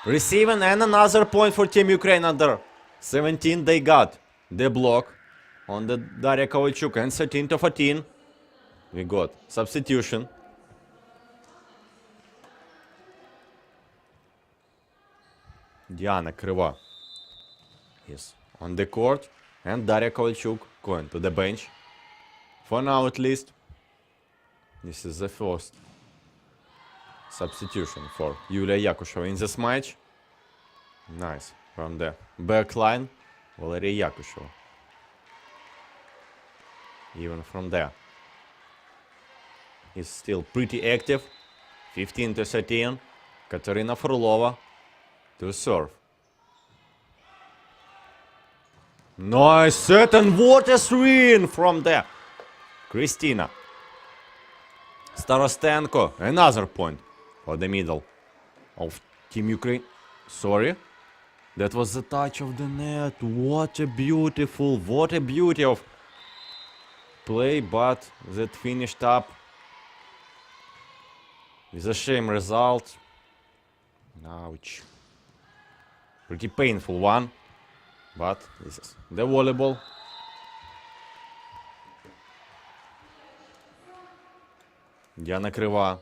receiving, and another point for Team Ukraine under 17. They got the block on the Daria Kovalchuk, and 13-14. We got substitution. Diana Kryva is on the court, and Daria Kovalchuk going to the bench. For now at least. This is the first substitution for Yulia Yakusheva in this match. Nice from the back line, Valeria Yakusheva. Even from there, is still pretty active. 15-13. Katerina Frolova to serve. Nice set, and what a swing from there. Kristina Starostenko. Another point for the middle of Team Ukraine. Sorry, that was the touch of the net. What a beauty of play, but that finished up with a shame result. Ouch. Pretty painful one, but this is the volleyball. Diana Kryva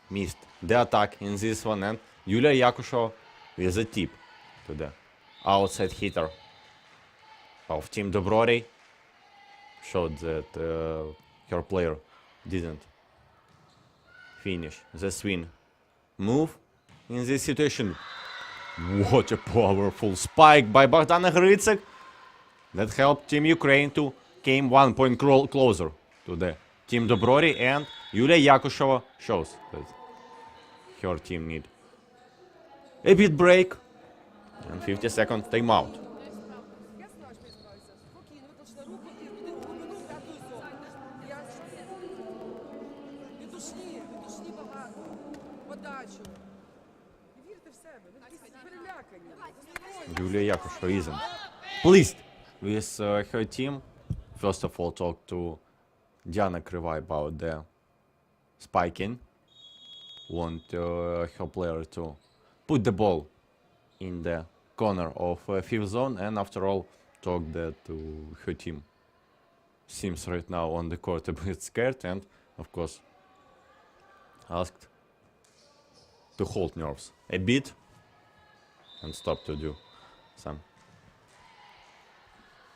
missed the attack in this one, and Yulia Yakusheva with a tip to the outside hitter of Team Dobrodiy. Showed that her player didn't finish the swing move in this situation. What a powerful spike by Bogdana Gritsek that helped Team Ukraine to came 1 point closer to the Team Dobrodiy, and Yulia Yakushova shows that her team need a bit break and 50-second timeout. Ясно, аж не справився. Спокійно, виточна руку і один глибину в п'яту зону. Відушні багато. Подачу. І вірте в себе. Ви якісь перелякані. Yulia Yakushova isn't pleased with her team. First of all, talk to Diana Krivai about the spiking. Want her player to put the ball in the corner of fifth zone, and after all, talk that her team seems right now on the court a bit scared, and of course asked to hold nerves a bit and stop to do some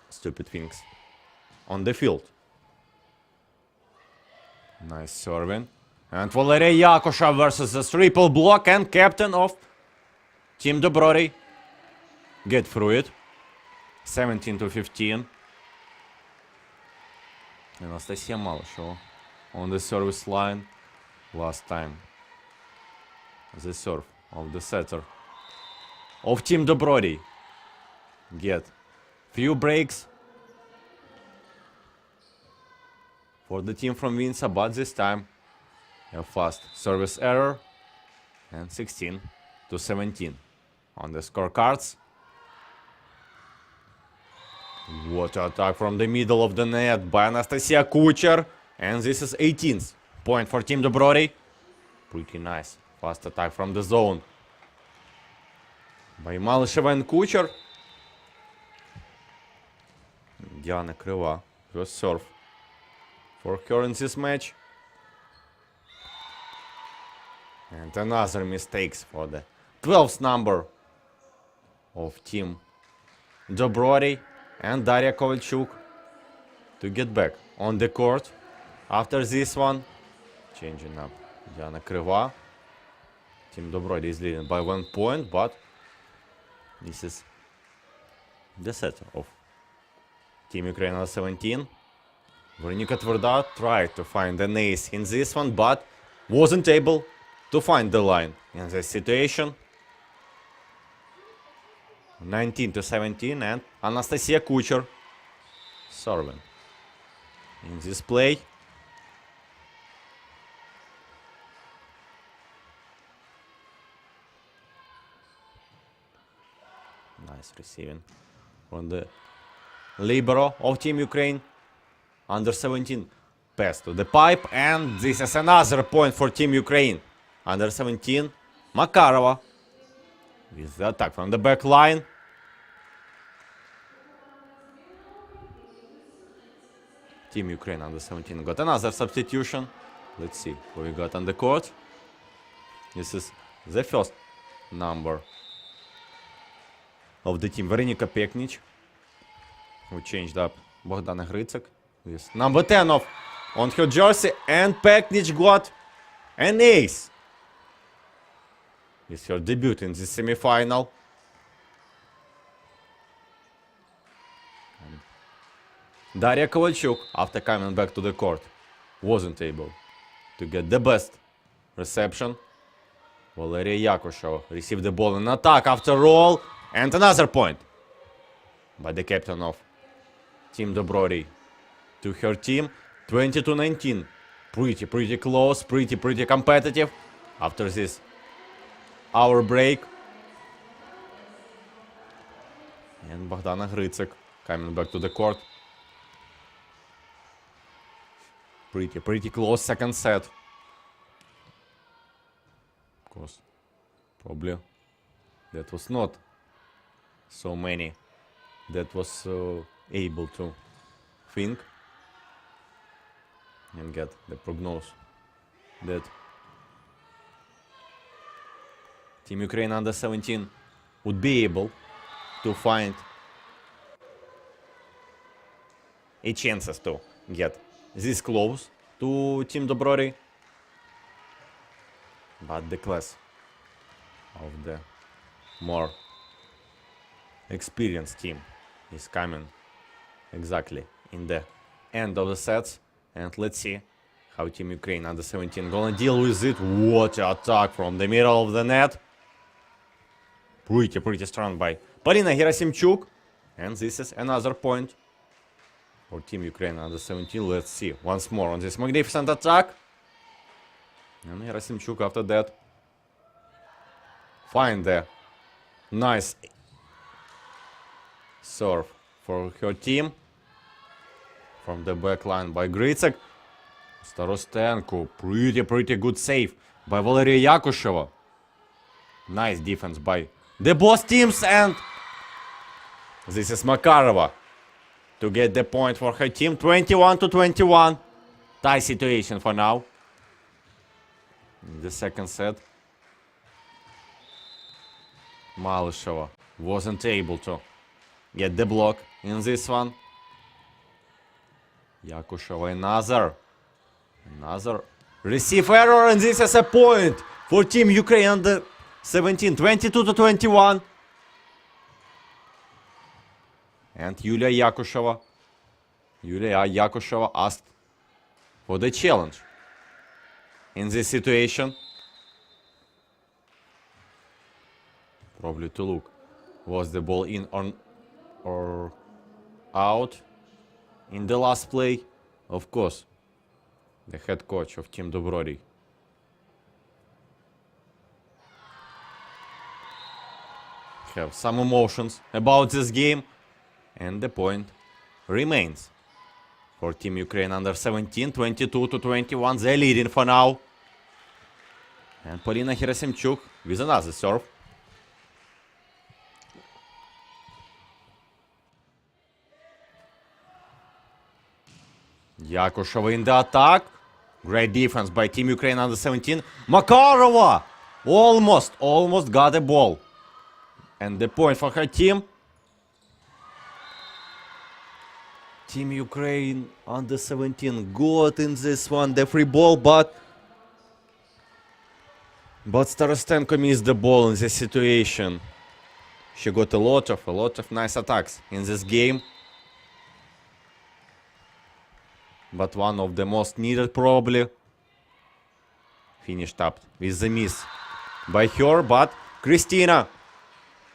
stupid things on the field. Nice serving. And Valeria Yakusheva versus the triple block, and captain of Team Dobrodiy get through it. 17-15. Anastasia Malashova on the service line last time. The serve of the setter of Team Dobrodiy get few breaks for the team from Vinca, but this time a fast service error, and 16-17 on the scorecards. What an attack from the middle of the net by Anastasia Kucher, and this is 18th point for Team Dobrodiy. Pretty nice fast attack from the zone by Malasheva and Kucher. Diana Krivai, first serve for her in this match. And another mistakes for the 12th number of Team Dobrodiy, and Daria Kovalchuk to get back on the court after this one. Changing up Diana Krivai. Team Dobrodiy is leading by 1 point, but this is the setter of Team Ukraine under 17. Veronika Tverda tried to find an ace in this one, but wasn't able to find the line in this situation. 19-17, and Anastasia Kucher serving in this play. Nice receiving from the libero of Team Ukraine under 17. Pass to the pipe, and this is another point for Team Ukraine. Under 17, Makarova with the attack from the back line. Team Ukraine under 17 got another substitution. Let's see who we got on the court. This is the first number of the team, Veronika Peknic, who changed up Bogdana Gritsek with number 10 on her jersey, and Peknic got an ace. It's her debut in the semi-final. Daria Kovalchuk, after coming back to the court, wasn't able to get the best reception. Valeria Yakusheva received the ball in attack after all, and another point by the captain of Team Dobrodiy to her team. 20-19. Pretty close, pretty competitive after this hour break. And Bogdana Gritsek coming back to the court. Pretty close second set. Of course, probably that was not so many that was able to think and get the prognosis that Team Ukraine under 17 would be able to find a chances to get this close to Team Dobrodiy, but the class of the more experienced team is coming exactly in the end of the sets. And let's see how Team Ukraine under 17 gonna deal with it. What an attack from the middle of the net. Pretty strong by Polina Gerasimchuk. And this is another point for Team Ukraine under 17. Let's see once more on this magnificent attack. And Gerasimchuk after that find the nice serve for her team from the back line by Gritsek. Starostenko, pretty good save by Valeria Yakusheva. Nice defense by the both teams, and this is Makarova to get the point for her team. 21-21. Tie situation for now. In the second set, Malisheva wasn't able to get the block in this one. Yakusheva another receive error, and this is a point for Team Ukraine under 17, 22-21. And Yulia Yakusheva asked for the challenge in this situation. Probably to look, was the ball in or out in the last play? Of course, the head coach of Team Dobrodiy have some emotions about this game, and the point remains for Team Ukraine under 17, 22-21. They're leading for now. And Polina Gerasimchuk with another serve. Yakusheva in the attack. Great defense by Team Ukraine under 17. Makarova almost got the ball. And the point for her team. Team Ukraine under 17 got in this one the free ball, but Starostenko missed the ball in this situation. She got a lot of nice attacks in this game. But one of the most needed probably finished up with the miss by her, but Kristina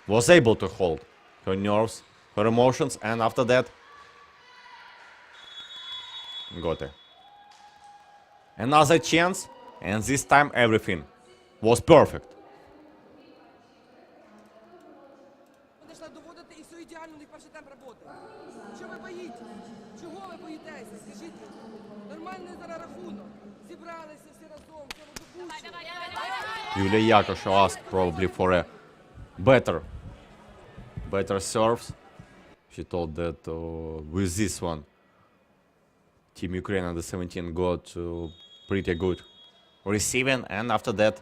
was able to hold her nerves, her emotions, and after that got it. Another chance, and this time everything was perfect. Будеш доводити і все ідеально, у них перший темп роботи. Що ви боїтесь? Чого ви боїтеся? Скажіть мені. Нормальний зараз рахунок. Зібралися всі разом, все в одну кучу. Yulia Yakusheva asked probably for a better serves. She told that with this one, Team Ukraine under 17 got pretty good receiving, and after that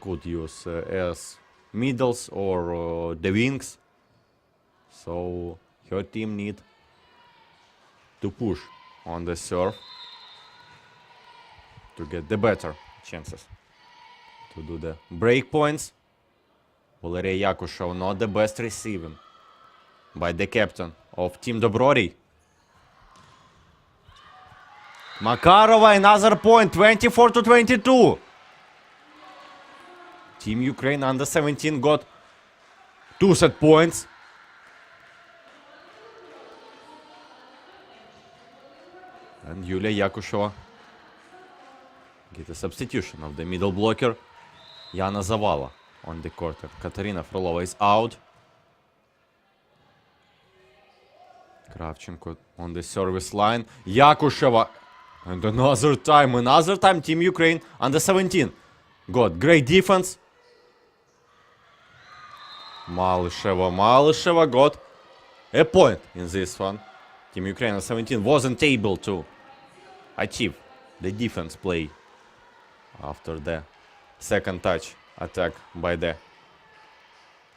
could use as middles or the wings. So her team need to push on the serve to get the better chances to do the break points. Valeria Yakusheva not the best receiving by the captain of Team Dobrodiy. Makarova another point, 24-22. Team Ukraine under 17 got 2 set points. And Yulia Yakusheva get a substitution of the middle blocker. Yana Zavala on the court. Katarina Frolova is out. Kravchenko on the service line. Yakusheva. And another time Team Ukraine under 17 got great defense. Malisheva got a point in this one. Team Ukraine under 17 wasn't able to achieve the defense play after the second touch attack by the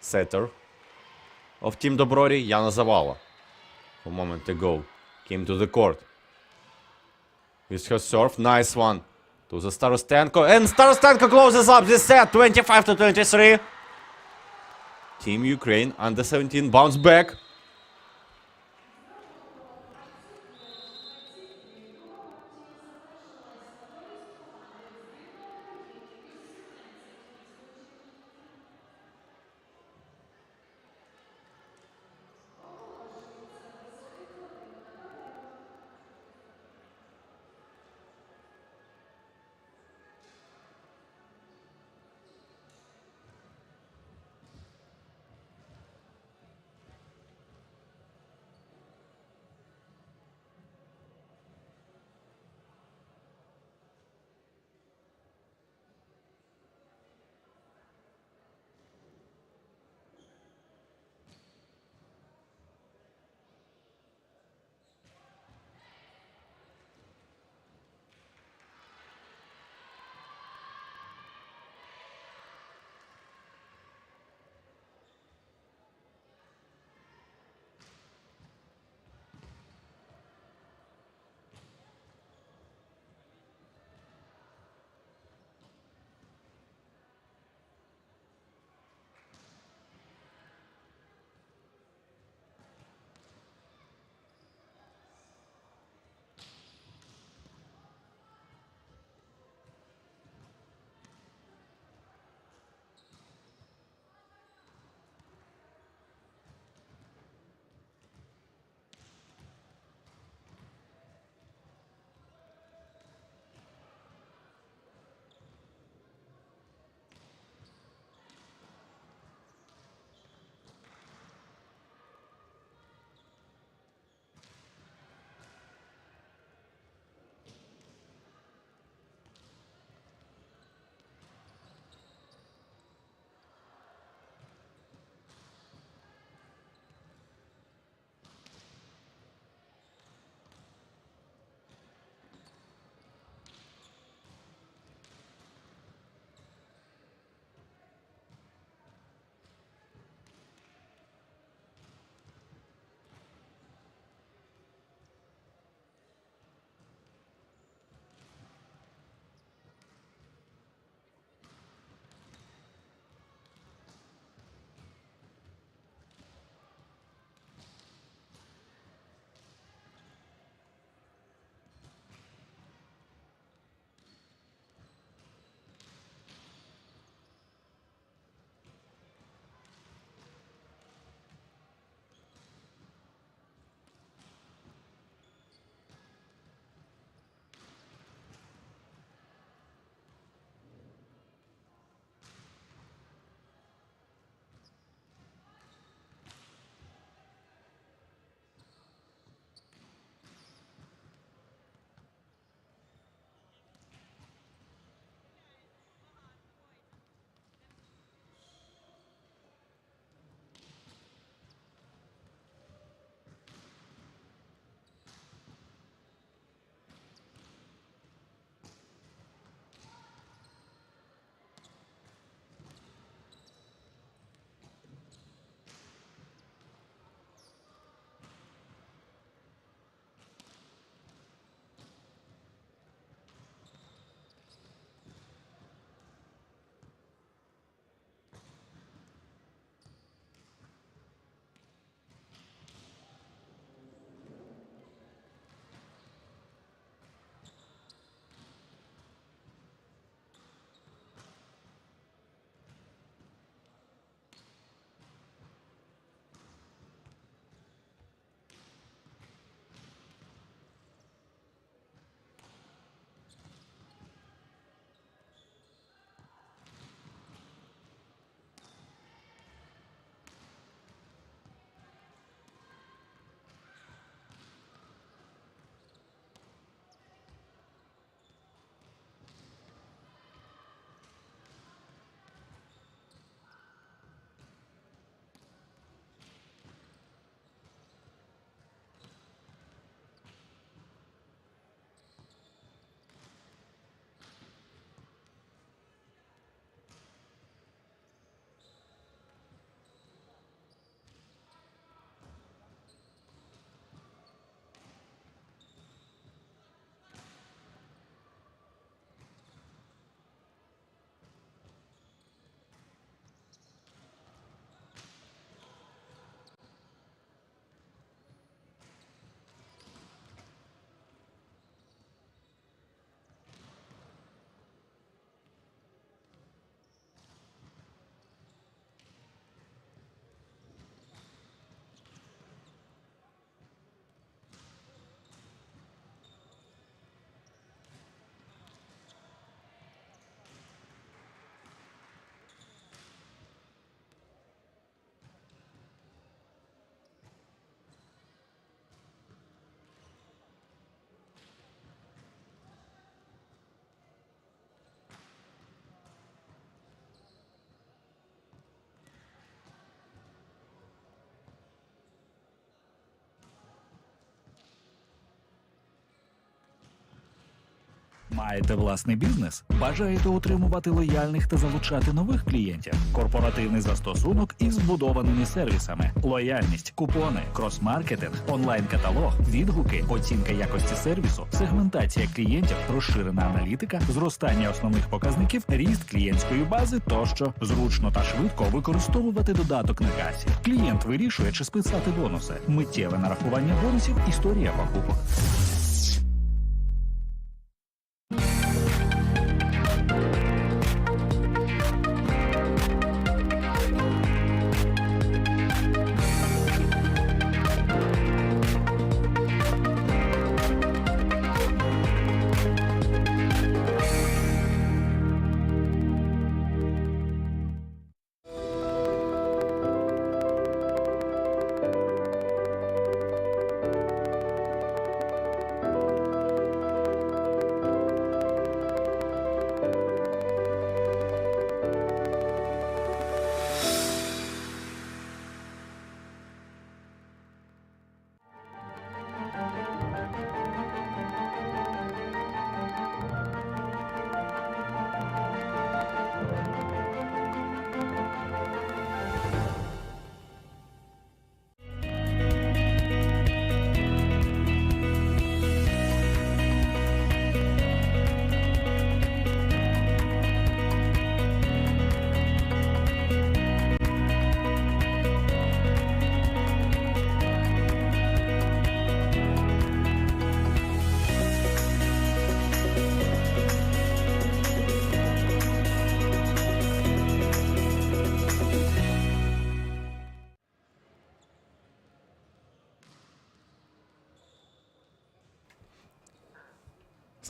setter of Team Dobrodiy. Yana Zavala a moment ago came to the court with her serve. Nice one to the Starostenko, and Starostenko closes up this set, 25-23. Team Ukraine under 17 bounce back. Маєте власний бізнес? Бажаєте утримувати лояльних та залучати нових клієнтів? Корпоративний застосунок із збудованими сервісами, лояльність, купони, крос-маркетинг, онлайн-каталог, відгуки, оцінка якості сервісу, сегментація клієнтів, розширена аналітика, зростання основних показників, ріст клієнтської бази тощо. Зручно та швидко використовувати додаток на касі. Клієнт вирішує, чи списати бонуси. Миттєве нарахування бонусів, історія покупок.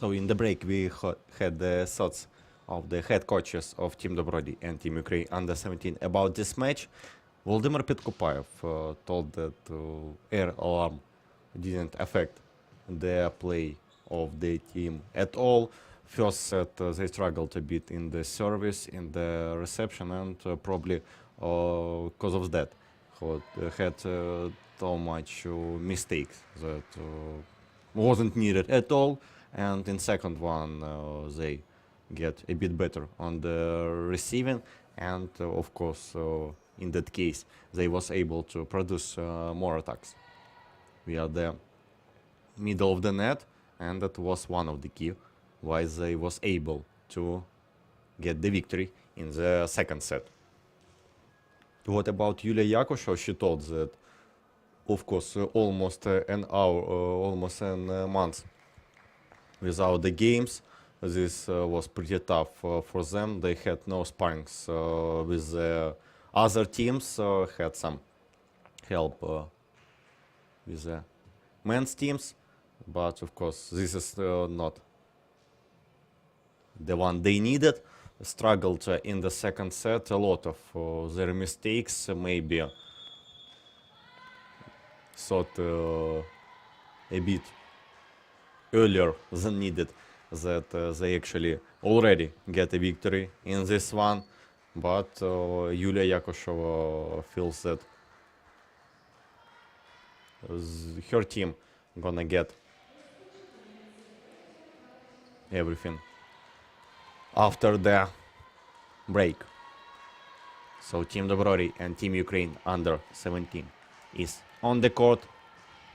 So in the break, we had the thoughts of the head coaches of Team Dobrodiy and Team Ukraine under 17 about this match. Volodymyr Petkopayev told that air alarm didn't affect the play of the team at all. First set, they struggled a bit in the service, in the reception, and probably because of that, had so much mistakes that wasn't needed at all. And in second one, they get a bit better on the receiving, and of course, in that case, they was able to produce more attacks via the middle of the net, and that was one of the key why they was able to get the victory in the second set. What about Yulia Yakusheva? She told that, of course, almost an hour, almost a month without the games, this was pretty tough for them. They had no sparrings with the other teams, had some help with the men's teams, but of course this is not the one they needed. Struggled in the second set, a lot of their mistakes, maybe thought a bit earlier than needed that they actually already get a victory in this one, but Yulia Yakusheva feels that her team gonna get everything after the break. So Team Dobrodiy and Team Ukraine under 17 is on the court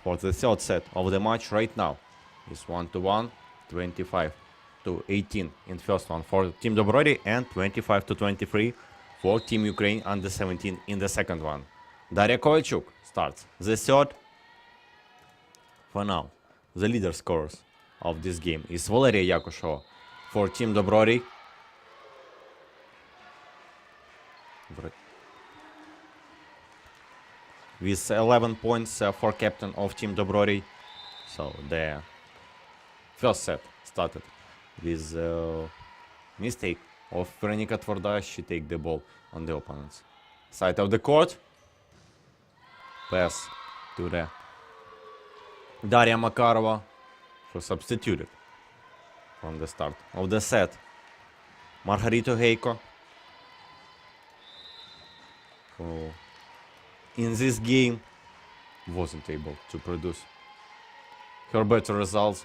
for the third set of the match right now. It's 1-1, 25-18 in first one for Team Dobrodiy and 25-23 for Team Ukraine under 17 in the second one. Daria Kovalchuk starts the third. For now, the leader scorers of this game is Valeria Yakusheva for Team Dobrodiy. With 11 points for captain of Team Dobrodiy. So the first set started with mistake of Veronika Tvorda. She take the ball on the opponent's side of the court. Pass to the Daria Makarova, who substituted from the start of the set. Margarita Heiko, who in this game wasn't able to produce her better results.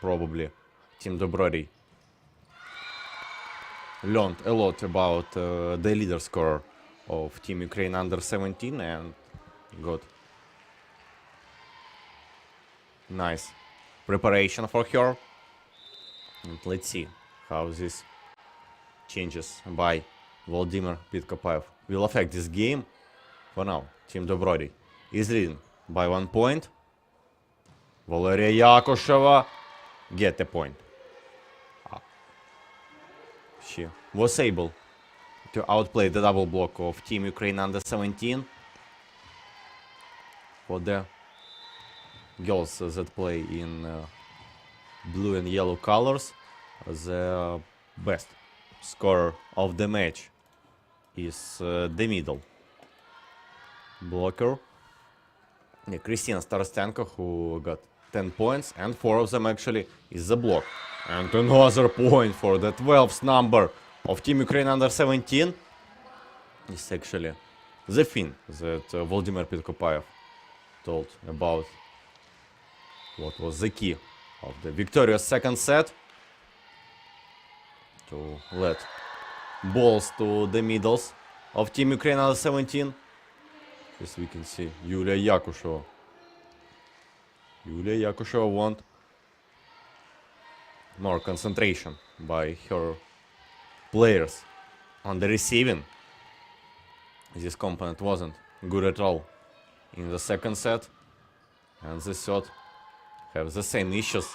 Probably Team Dobrodiy learned a lot about the leader scorer of Team Ukraine under 17 and got nice preparation for her. And let's see how this changes by Volodymyr Pitkopaev will affect this game. For now, Team Dobrodiy is leading by 1 point. Valeria Yakusheva get the point. She was able to outplay the double block of Team Ukraine under 17. For the girls that play in blue and yellow colors, the best scorer of the match is the middle blocker, Kristina Starostenko, who got 10 points, and 4 of them actually is the block. And another point for the 12th number of Team Ukraine under 17 is actually the thing that Volodymyr Pitkopaev told about what was the key of the victorious second set, to let balls to the middles of Team Ukraine under 17. As we can see, Yulia Yakusheva. Yulia Yakusheva want more concentration by her players on the receiving. This component wasn't good at all in the second set, and the third have the same issues.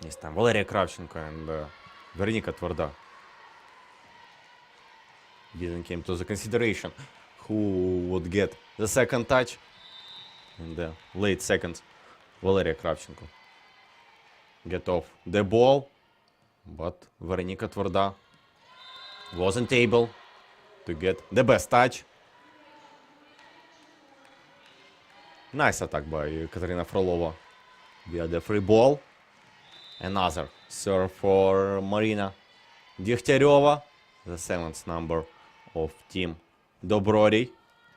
This time Valeria Kravchenko and Veronika Tvrda didn't came to the consideration who would get the second touch. In the late seconds, Valeria Kravchenko get off the ball, but Veronika Tvrda wasn't able to get the best touch. Nice attack by Katerina Frolova via the free ball. Another serve for Marina Degtyaryova, the 7th number of Team Dobrodiy,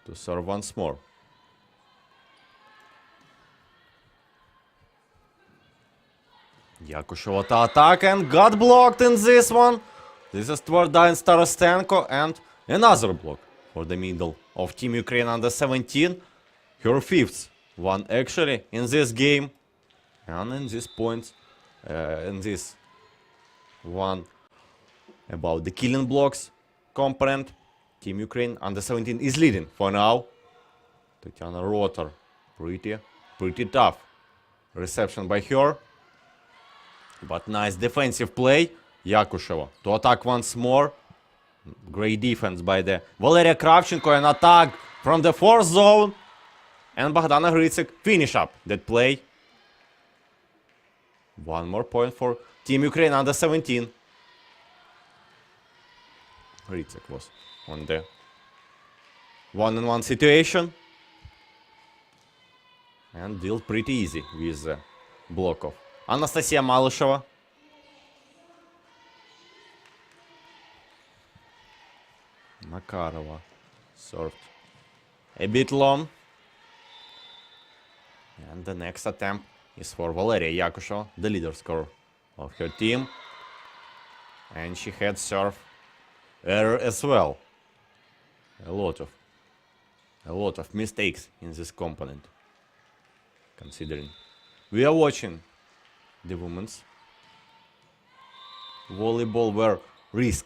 to serve once more. Yakusheva to attack and got blocked in this one. This is Tvrda and Starostenko, and another block for the middle of Team Ukraine under 17. Her 5th one actually in this game, and in this point, in this one about the killing blocks component, Team Ukraine under 17 is leading for now. Tatiana Rotor, pretty tough reception by her, but nice defensive play. Yakusheva to attack once more. Great defense by the Valeria Kravchenko, and attack from the 4th zone, and Bogdana Gritsik finish up that play. 1 more point for Team Ukraine under 17. Gritsik was on the 1-on-1 situation and dealt pretty easy with the block of Anastasia Malышeva. Makarova served a bit long, and the next attempt is for Valeria Yakusheva, the leader scorer of her team, and she had serve error as well. A lot of mistakes in this component, considering we are watching the women's volleyball where risk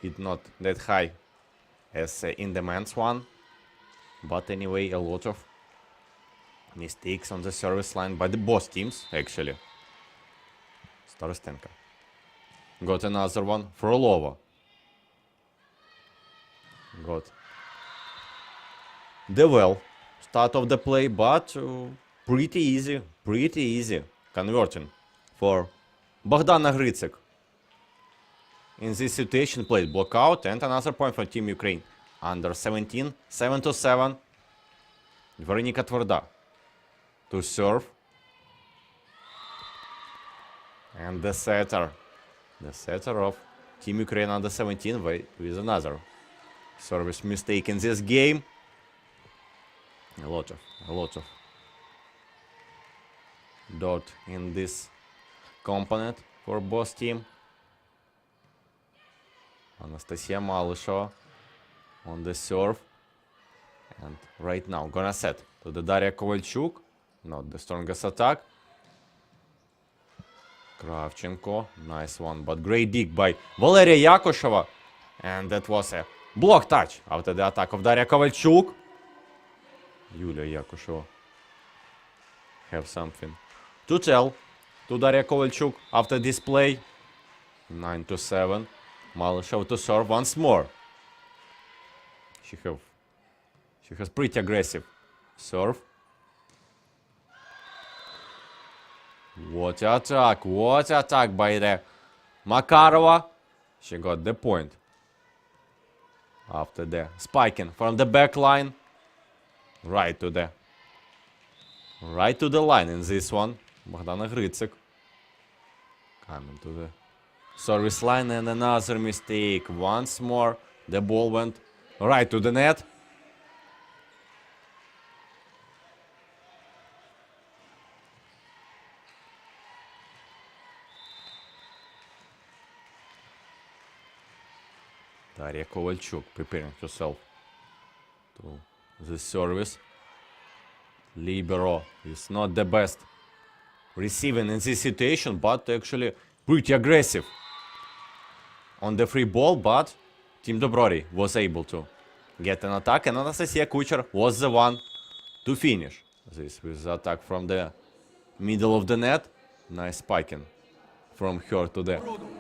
is not that high as in the men's one, but anyway, a lot of mistakes on the service line by the both teams actually. Starostenko got another one. Frolova got the well start of the play, but pretty easy converting for Bogdana Gritsik. In this situation, played block out, and another point for Team Ukraine under 17, 7-7. Veronika Tvrda to serve, and the setter of Team Ukraine under 17 with another service mistake in this game. A lot of dot in this component for both team. Anastasia Malisheva on the serve. And right now gonna set to the Daria Kovalchuk. Not the strongest attack. Kravchenko, nice one, but great dig by Valeria Yakosheva. And that was a block touch after the attack of Daria Kovalchuk. Yulia Yakosheva have something to tell to Daria Kovalchuk after this play. 9-7. Malisheva to serve once more. She has pretty aggressive serve. What attack by the Makarova. She got the point. After the spiking from the back line. Right to the line in this one. Bogdana Gritsik coming to the service line, and another mistake. Once more, the ball went right to the net. Daria Kovalchuk preparing herself to the service. Libero is not the best receiving in this situation, but actually pretty aggressive on the free ball, but Team Dobrodiy was able to get an attack, and Anastasia Kucher was the one to finish this with the attack from the middle of the net. Nice spiking from her to the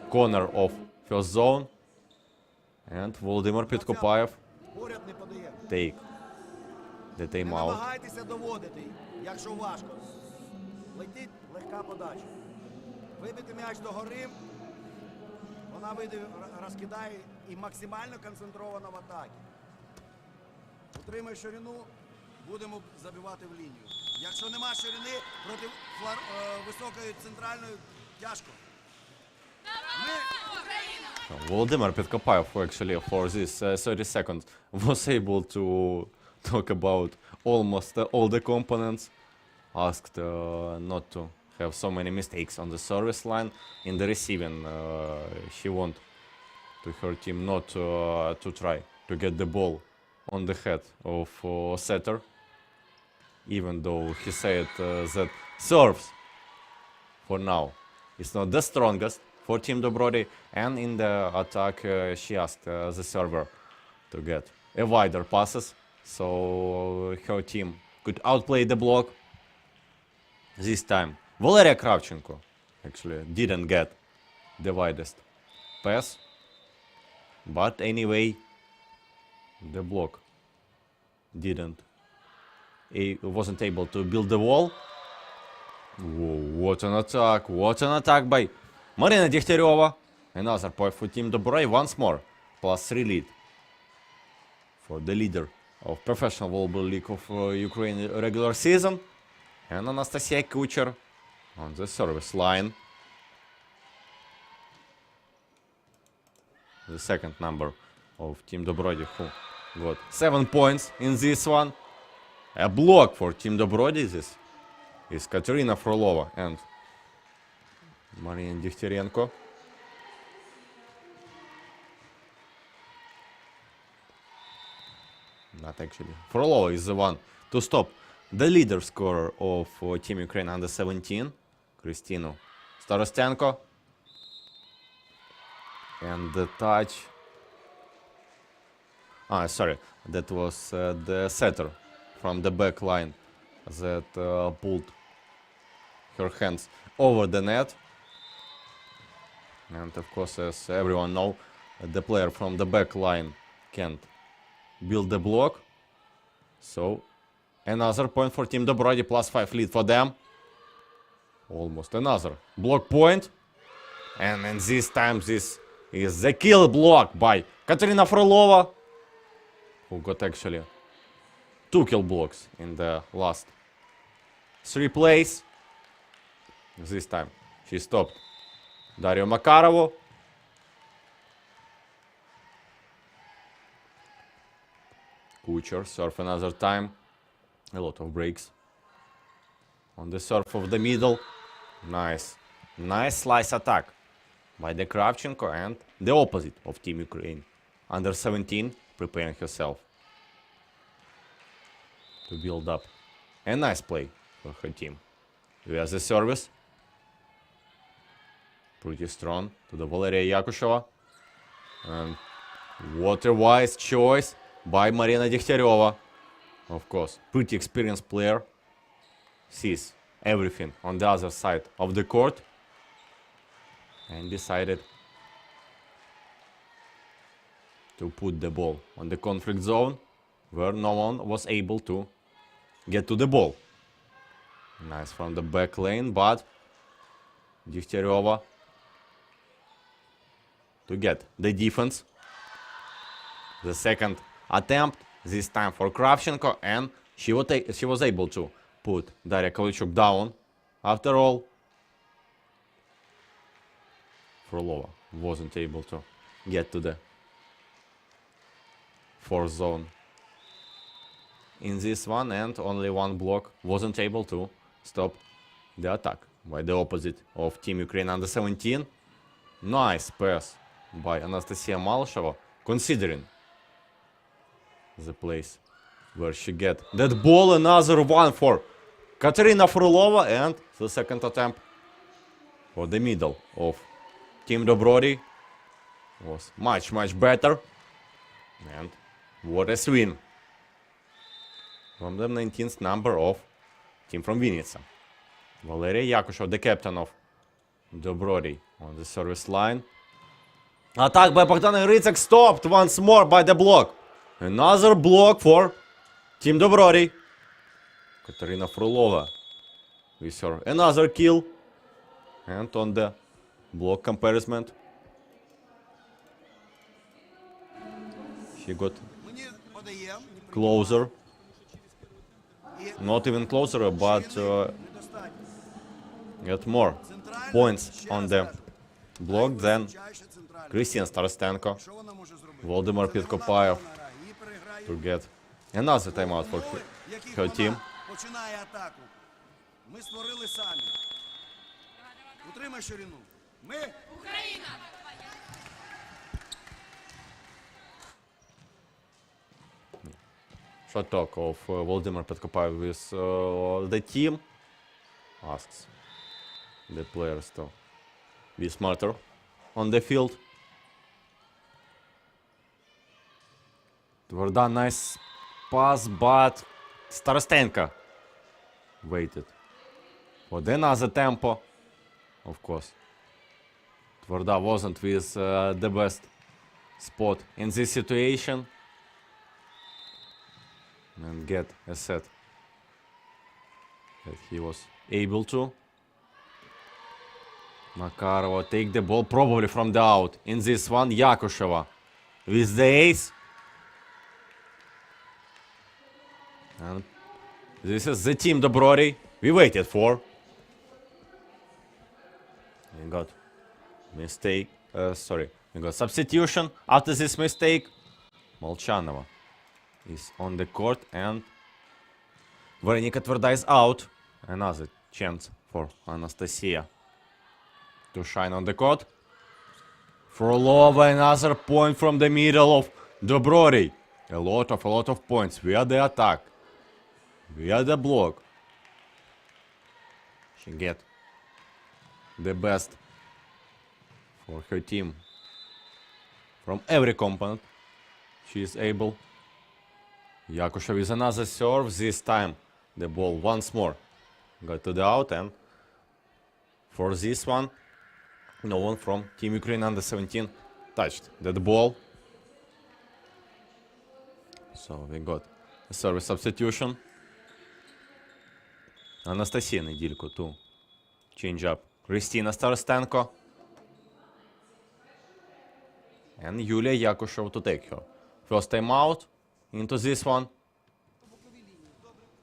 corner of first zone. And Volodymyr Pitkopayev take the timeout. Намагайтеся доводити, якщо важко. Летить легка подача. Вибити м'яч догори, вона вийде, розкидає і максимально концентрована в атакі. Утримує ширину, будемо забивати в лінію. Якщо нема ширини, проти високої центральної тяжко. Volodymyr Pitkopayev actually for this 30 seconds was able to talk about almost all the components. Asked not to have so many mistakes on the service line. In the receiving, she want to her team not to try to get the ball on the head of setter. Even though he said that serves for now is not the strongest for Team Dobrodiy, and in the attack she asked the server to get a wider passes, so her team could outplay the block. This time Valeria Kravchenko actually didn't get the widest pass, but anyway the block wasn't able to build the wall. Whoa, what an attack by Marina Degtyaryova. Another point for Team Dobrodiy once more. +3 lead for the leader of Professional Volleyball League of Ukraine regular season. And Anastasia Kucher on the service line. The second number of Team Dobrodiy, who got 7 points in this one. A block for Team Dobrodiy. This is Katerina Frolova and Marina Degtyarenko. Not actually. Frolova is the one to stop the leader scorer of Team Ukraine under 17, Kristina Starostenko. And the touch. Sorry, that was the setter from the back line that pulled her hands over the net. And of course, as everyone knows, the player from the back line can't build the block. So another point for Team Dobrodiy, +5 lead for them. Almost another block point. And this time this is the kill block by Katerina Frolova, who got actually 2 kill blocks in the last 3 plays. This time she stopped Dario Makarovu. Kucher serve another time. A lot of breaks on the serve of the middle. Nice slice attack by the Kravchenko and the opposite of Team Ukraine. Under 17 preparing herself to build up. A nice play for her team. Here's the service. Pretty strong to the Valeria Yakusheva. And what a wise choice by Marina Degtyaryova. Of course, pretty experienced player. Sees everything on the other side of the court. And decided to put the ball on the conflict zone where no one was able to get to the ball. Nice from the back lane, but Degtyaryova to get the defense. The second attempt, this time for Kravchenko, and she was able to put Daria Kovalchuk down. After all, Frolova wasn't able to get to the fourth zone in this one, and only one block wasn't able to stop the attack by the opposite of Team Ukraine under 17. Nice pass by Anastasia Malsheva, considering the place where she get that ball. Another one for Katerina Frolova, and the second attempt for the middle of Team Dobrodiy was much better. And what a swing from the 19th number of team from Vinnytsia. Valeria Yakusheva, the captain of Dobrodiy, on the service line. Attack by Bogdana Hricak, stopped once more by the block. Another block for Team Dobrodiy. Katerina Frolova with her another kill. And on the block comparison, she got Мені подає, closer. Not even closer, but недостатньо. got more points on the block than Чаще центральний. Kristina Starstenko. Що вона може зробити? Володимир Це Підкопаєв вона грає, її переграє. to get another timeout for Умови, в яких her team. вона починає атаку. Ми створили самі. Утримай ширину. Ми Shot talk of Volodymyr Podkopayev with the team. Asks the players to be smarter on the field. Tvrda, nice pass, but Starstenko waited for the another tempo. Of course, Tvrda wasn't with the best spot in this situation. And get a set that he was able to. Makarova take the ball probably from the out. In this one, Yakusheva with the ace. And this is the team Dobrodiy we waited for. We got mistake. We got substitution after this mistake. Molchanova is on the court, and Veronika Tvrda is out. Another chance for Anastasia to shine on the court. Frolova, another point from the middle of Dobrodiy. A lot of points via the attack, via the block. She get the best for her team from every component. She is able. Yakusheva with another serve. This time the ball once more got to the out, and for this one no one from Team Ukraine under 17 touched that ball. So we got a service substitution. Anastasia Nedilko to change up Kristina Starstenko, and Yulia Yakusheva to take her first time out into this one. боковій лінії.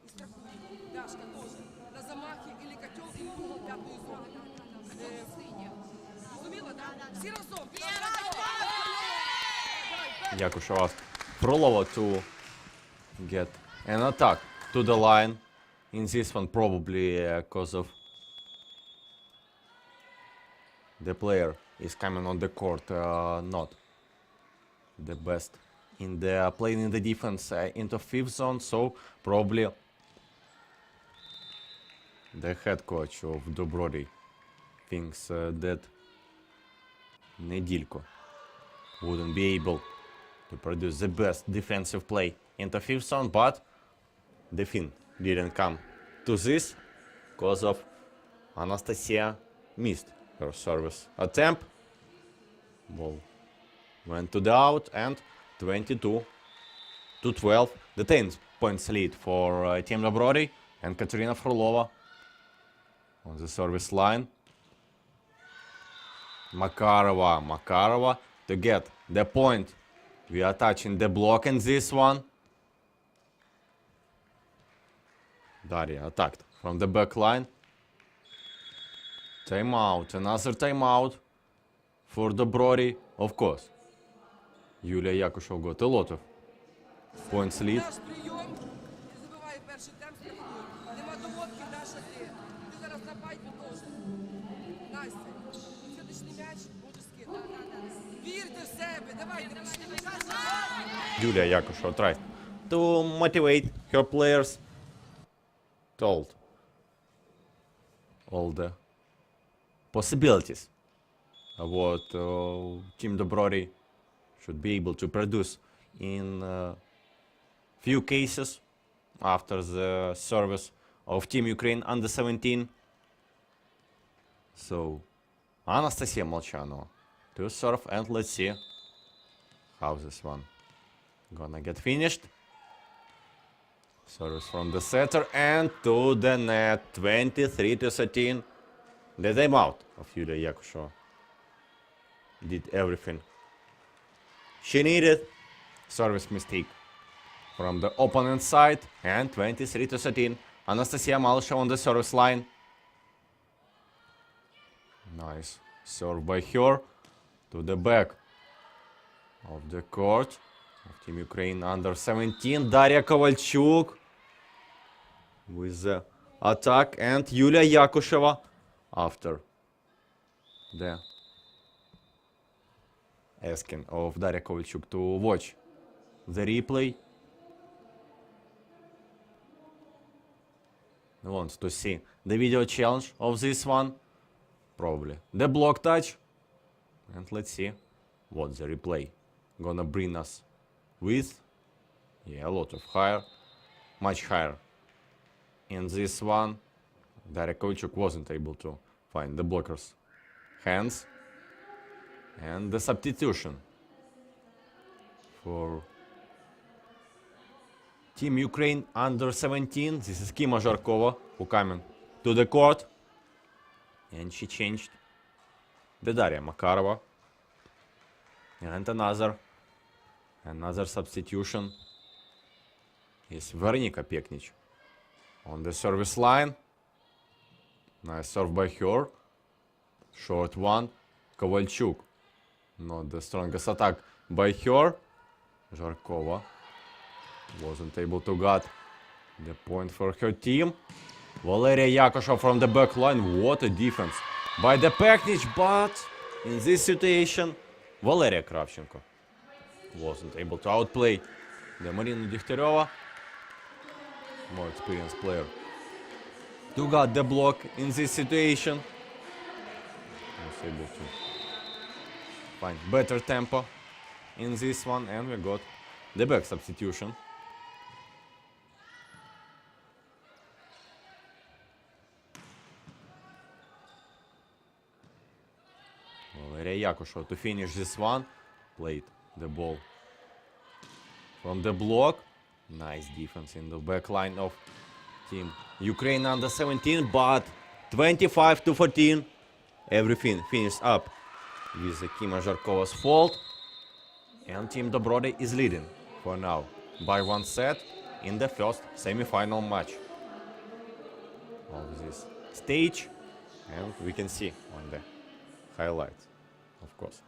І страхує. Дашка теж. На замахи, ілі котел, ілі угол п'ятої зони. Зрозуміло, так? Всі разом. Yakusheva asked Frolova to get an attack to the line in this one, probably because of the player is coming on the court. Not the best in the playing in the defense into fifth zone, so probably the head coach of Dobrodiy thinks that Nedilko wouldn't be able to produce the best defensive play into fifth zone, but the Finn didn't come to this because of Anastasia missed her service attempt. Ball went to the out, and 22-12, the 10 points lead for Team Dobrodiy, and Katerina Frolova on the service line. Makarova to get the point. We are touching the block in this one. Daria attacked from the back line. Timeout, another timeout for Dobrodiy, of course. Yulia Yakushov got a lot of points lead. Наш прийом і забиває перший темп страхує. Нема доводки, Даша, ти. Ти зараз на пайпі теж. Настя, сьогоднішній м'яч будеш скидати. Вірте в себе, давайте, пішли. Yulia Yakushov tried to motivate her players. Told all the possibilities of what Team Dobrodiy should be able to produce in few cases after the service of Team Ukraine under 17. So Anastasia Molchanova to serve, and let's see how this one gonna get finished. Service from the setter and to the net, 23-13. The timeout of Yulia Yakushova did everything she needed. Service mistake from the opponent side, and 23-13. Anastasia Malasheva on the service line. Nice serve by her to the back of the court of Team Ukraine under 17. Daria Kovalchuk with the attack, and Yulia Yakusheva after the asking of Daria Kovalchuk to watch the replay. Wants to see the video challenge of this one. Probably the block touch. And let's see what the replay gonna bring us with. Yeah, a lot of higher, much higher. In this one, Daria Kovalchuk wasn't able to find the blocker's hands. And the substitution for Team Ukraine under 17. This is Kima Zharkova who coming to the court. And she changed the Daria Makarova. And another substitution is Veronika Peknich on the service line. Nice serve by her. Short one. Kovalchuk. Not the strongest attack by her. Zharkova wasn't able to get the point for her team. Valeria Yakushov from the back line. What a defense by the Peknich, but in this situation, Valeria Kravchenko wasn't able to outplay the Marina Degtyaryova. More experienced player to get the block in this situation. Was able to find better tempo in this one, and we got the back substitution. Valeria Yakushov to finish this one. Played the ball from the block. Nice defense in the back line of Team Ukraine under 17, but 25-14. Everything finished up with Kima Zharkova's fault. And Team Dobrodiy is leading for now by one set in the first semi-final match of this stage. And we can see on the highlights, of course,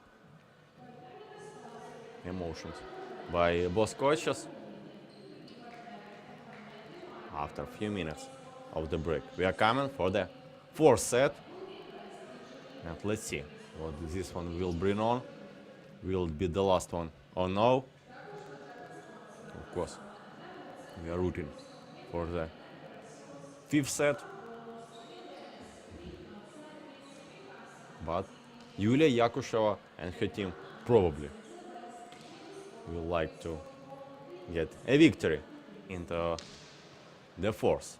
emotions by both coaches after a few minutes of the break. We are coming for the fourth set, and let's see What this one will bring on? Will be the last one or no? Of course, we are rooting for the fifth set. But Yulia Yakusheva and her team probably will like to get a victory into the fourth.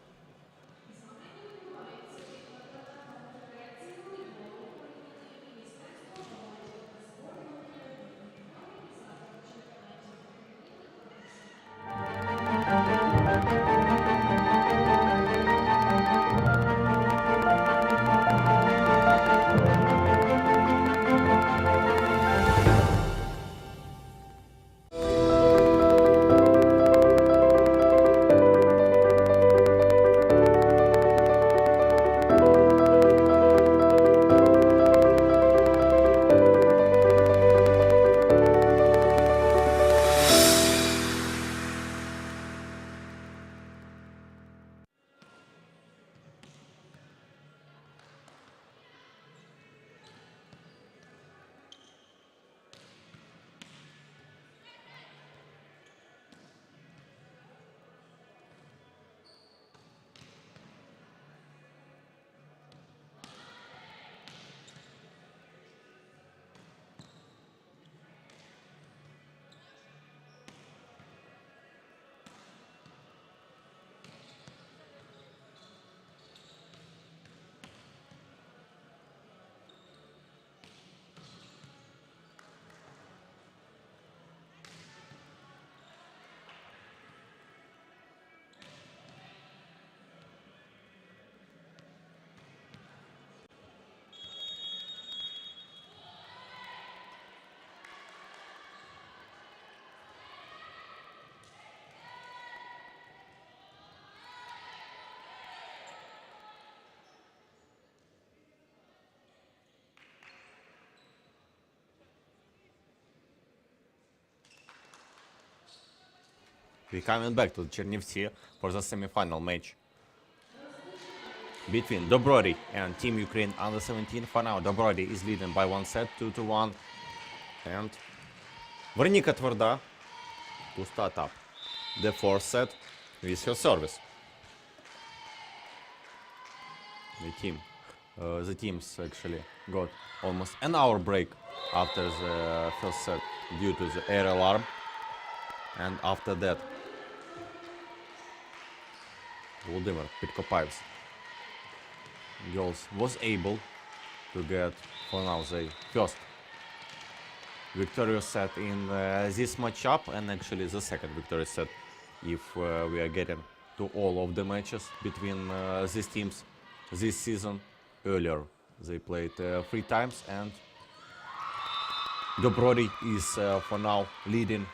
We're coming back to Chernivtsi for the semi-final match between Dobrodiy and Team Ukraine under 17. For now, Dobrodiy is leading by one set, 2-1. And Vernika Tvrda to start up the fourth set with her service. The teams actually got almost an hour break after the first set due to the air alarm. And after that, Volodymyr Pitkopaev's girls was able to get, for now, the first victorious set in this matchup, and actually the second victorious set if we are getting to all of the matches between these teams this season. Earlier they played 3 times, and Dobrodiy is for now leading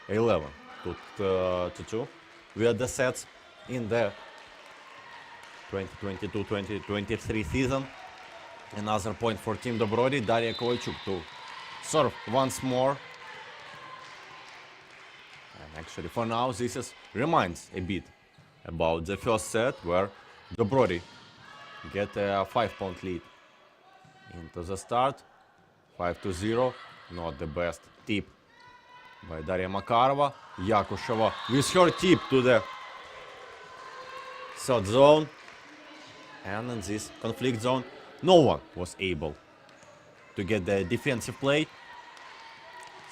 11-2. We are the sets in the 2022-2023 season. Another point for Team Dobrodiy. Daria Kovalchuk to serve once more. And actually for now this reminds a bit about the first set where Dobrodiy get a 5-point lead into the start. 5-0. Not the best tip by Daria Makarova. Yakusheva with her tip to the third zone. And in this conflict zone, no one was able to get the defensive play.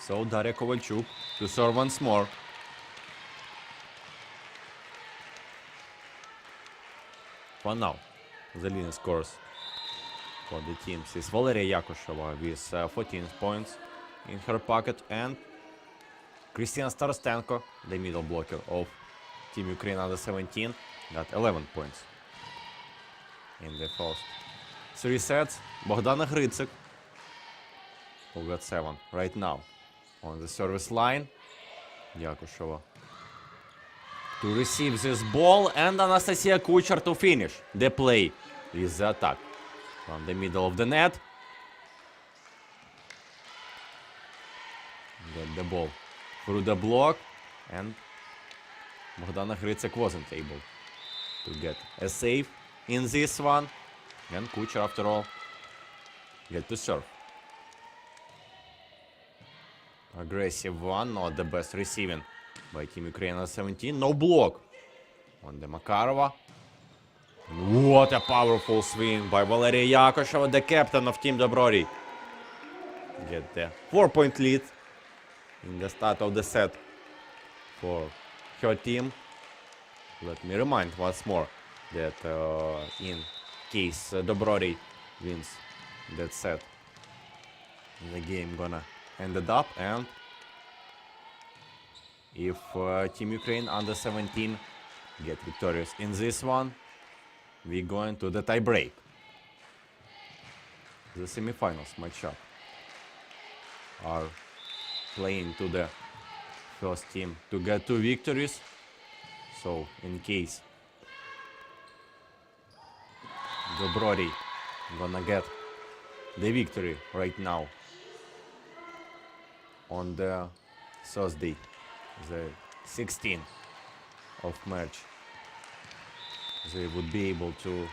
So Daria Kovalchuk to serve once more. For now, the leading scores for the teams is Valeria Yakusheva with 14 points in her pocket, and Kristina Starostenko, the middle blocker of Team Ukraine under 17, got 11 points in the first 3 sets. Bogdana Gritsik, who got 7 right now on the service line. Yakusheva to receive this ball, and Anastasia Kuchar to finish the play with the attack from the middle of the net. Get the ball through the block, and Bogdana Gritsik wasn't able to get a save in this one. And Kuchar, after all, get to serve. Aggressive one, not the best receiving by Team Ukraine under 17. No block on the Makarova. What a powerful swing by Valeria Yakosheva, the captain of Team Dobrodiy. Get the 4-point lead in the start of the set for her team. Let me remind once more that in case Dobrodiy wins that set, the game gonna ended up, and if Team Ukraine under 17 get victorious in this one, we going to the tie break. The semifinals matchup are playing to the first team to get 2 victories. So in case Dobrodiy gonna get the victory right now on the Thursday, the 16th of March, they would be able to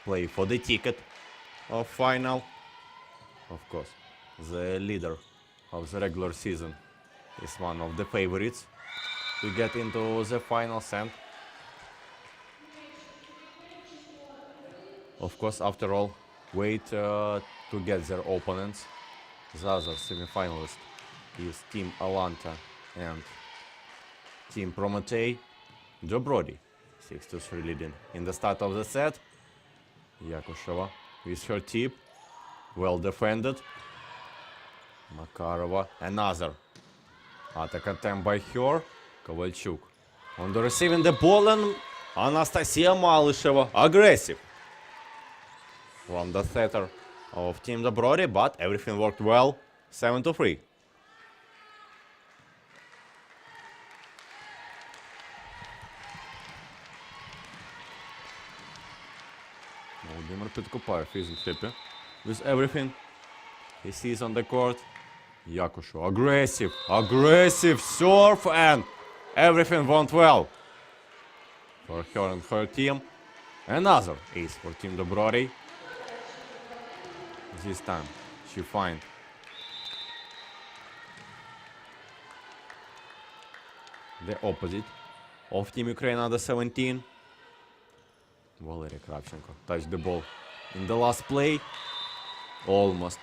play for the ticket of final. Of course, the leader of the regular season is one of the favorites to get into the finals, and of course, after all, wait to get their opponents. The other semi-finalist is Team Alanta and Team Prometei. Dobrodiy 6-3 leading in the start of the set. Yakosheva with her tip, well defended. Makarova, another attack attempt by her. Kovalchuk on the receiving the ball, and Anastasia Malышeva aggressive from the setter of Team Dobrodiy, but everything worked well. 7-3. Volodymyr Pitkopayev isn't happy with everything he sees on the court. Yakosheva, aggressive serve, and everything went well for her and her team. Another ace for Team Dobrodiy. This time she finds the opposite of Team Ukraine under 17. Valeria Kravchenko touched the ball in the last play. Almost.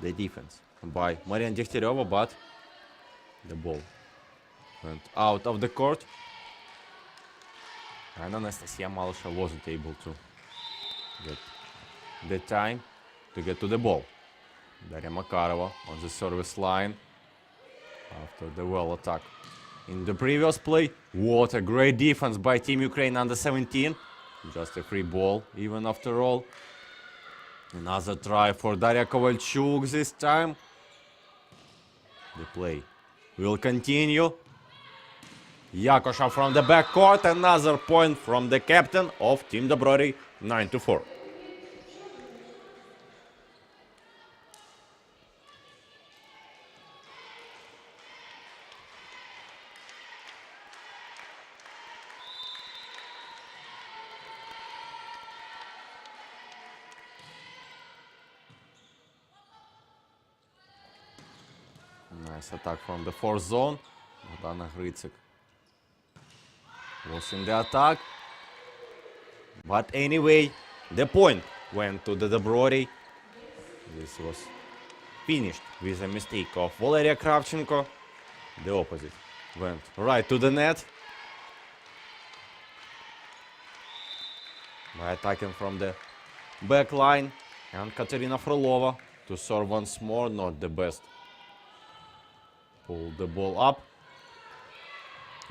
The defense by Marian Degtyaryova, but the ball went out of the court. And Anastasia Malышeva wasn't able to get the time to get to the ball. Daria Makarova on the service line after the well attack in the previous play. What a great defense by Team Ukraine under 17. Just a free ball even after all. Another try for Daria Kovalchuk this time. The play will continue. Yakosheva from the backcourt. Another point from the captain of Team Dobrodiy. 9-4. Nice attack from the fourth zone. Bogdana Gritsik was in the attack. But anyway, the point went to the Dobrodiy. This was finished with a mistake of Valeria Kravchenko. The opposite went right to the net by attacking from the back line. And Katerina Frolova to serve once more, not the best. Pull the ball up.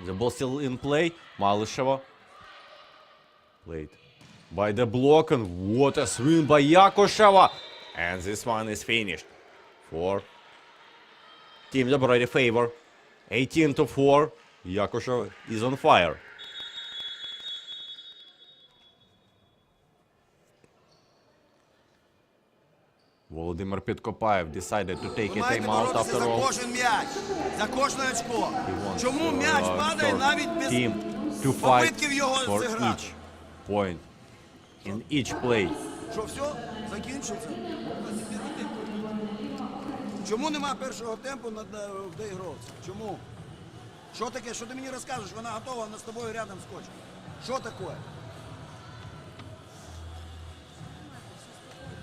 The ball still in play. Malышeva played by the block, and what a swing by Yakosheva. And this one is finished for Team Dobrodiy favor. 18-4. Yakosheva is on fire. Volodymyr Pitkopayev decided to take a timeout after за all. кожен м'яч, за кожне очко. He wants Чому м'яч падає her навіть без team to fight попитків його for зіграти? each point in each play Що, все? Закінчиться? Чому нема першого темпу в доігровці? Чому? Що таке? Що ти мені розкажеш? Вона готова, вона з тобою рядом скочить. Що таке?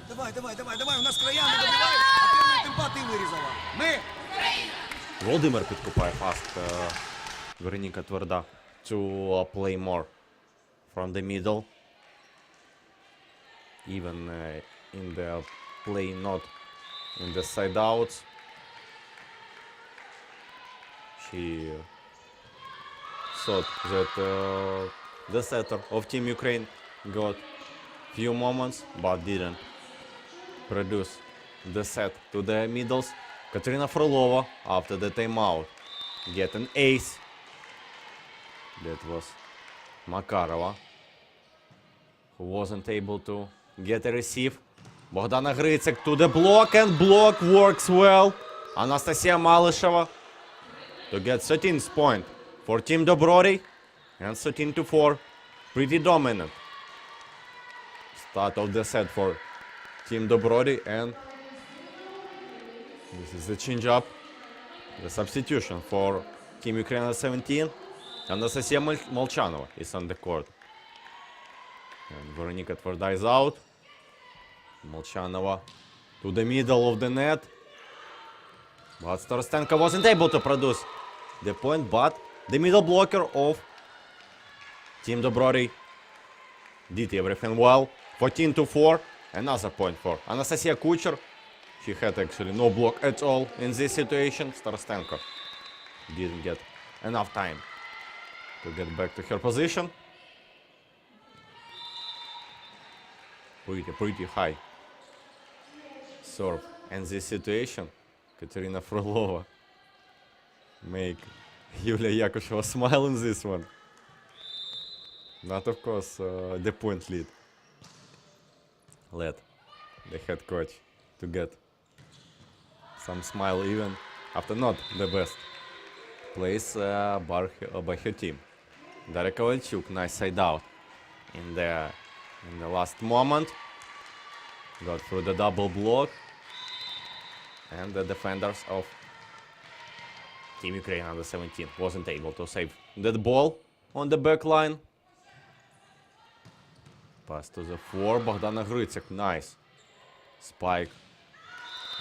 Давай, у нас краями добивають, а перший темпа ти вирізала. Ми! Володимир підкупає фаст. Вероніка Тверда. To play more from the middle. Even in the play, not in the side outs. She thought that the setter of Team Ukraine got few moments, but didn't produce the set to the middles. Katerina Frolova, after the timeout, get an ace. That was Makarova, who wasn't able to get a receive. Богдана Грицик to the block, and block works well. Anastasia Malisheva to get 13th point for Team Dobrodiy, and 13-4. Pretty dominant start of the set for Team Dobrodiy, and this is the change-up, the substitution for Team Ukraine 17. Anastasia Molchanova is on the court. And Veronika Tverda is out. Molchanova to the middle of the net. But Starostenko wasn't able to produce the point, but the middle blocker of Team Dobrodiy did everything well. 14-4. Another point for Anastasia Kucher. She had actually no block at all in this situation. Starostenko didn't get enough time to get back to her position. Pretty high serve. And this situation, Katerina Frolova make Yulia Yakusheva smile in this one. Not, of course, the point lead. Let the head coach to get some smile even after not the best plays by her team. Daria Kovalchuk, nice side out in the last moment. Got through the double block. And the defenders of Team Ukraine under 17 wasn't able to save that ball on the back line. Pass to the floor. Bogdana Grycek, nice spike.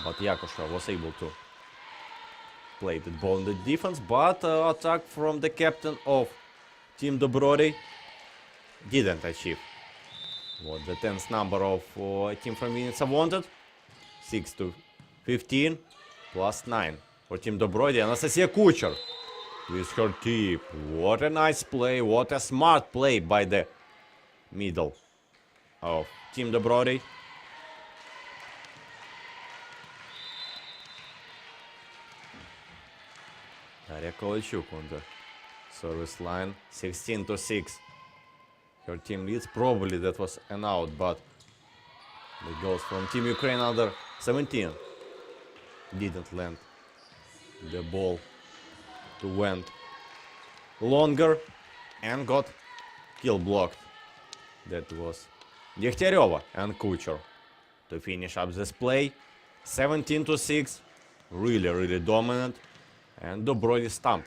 But Yakusheva was able to play the ball in the defense. But attack from the captain of Team Dobrodiy didn't achieve what the 10th number of team from Vinnytsia wanted. 6-15 plus 9 for Team Dobrodiy. Anastasia Kucher with her tip. What a nice play. What a smart play by the middle of Team Dobrodiy. Daria Kovalchuk on the service line. 16-6. Her team leads. Probably that was an out, but the goals from Team Ukraine under 17 didn't land the ball to went longer and got kill blocked. That was Degtyaryova and Kucher to finish up this play. 17-6. Really dominant. And Dobrodiy stumps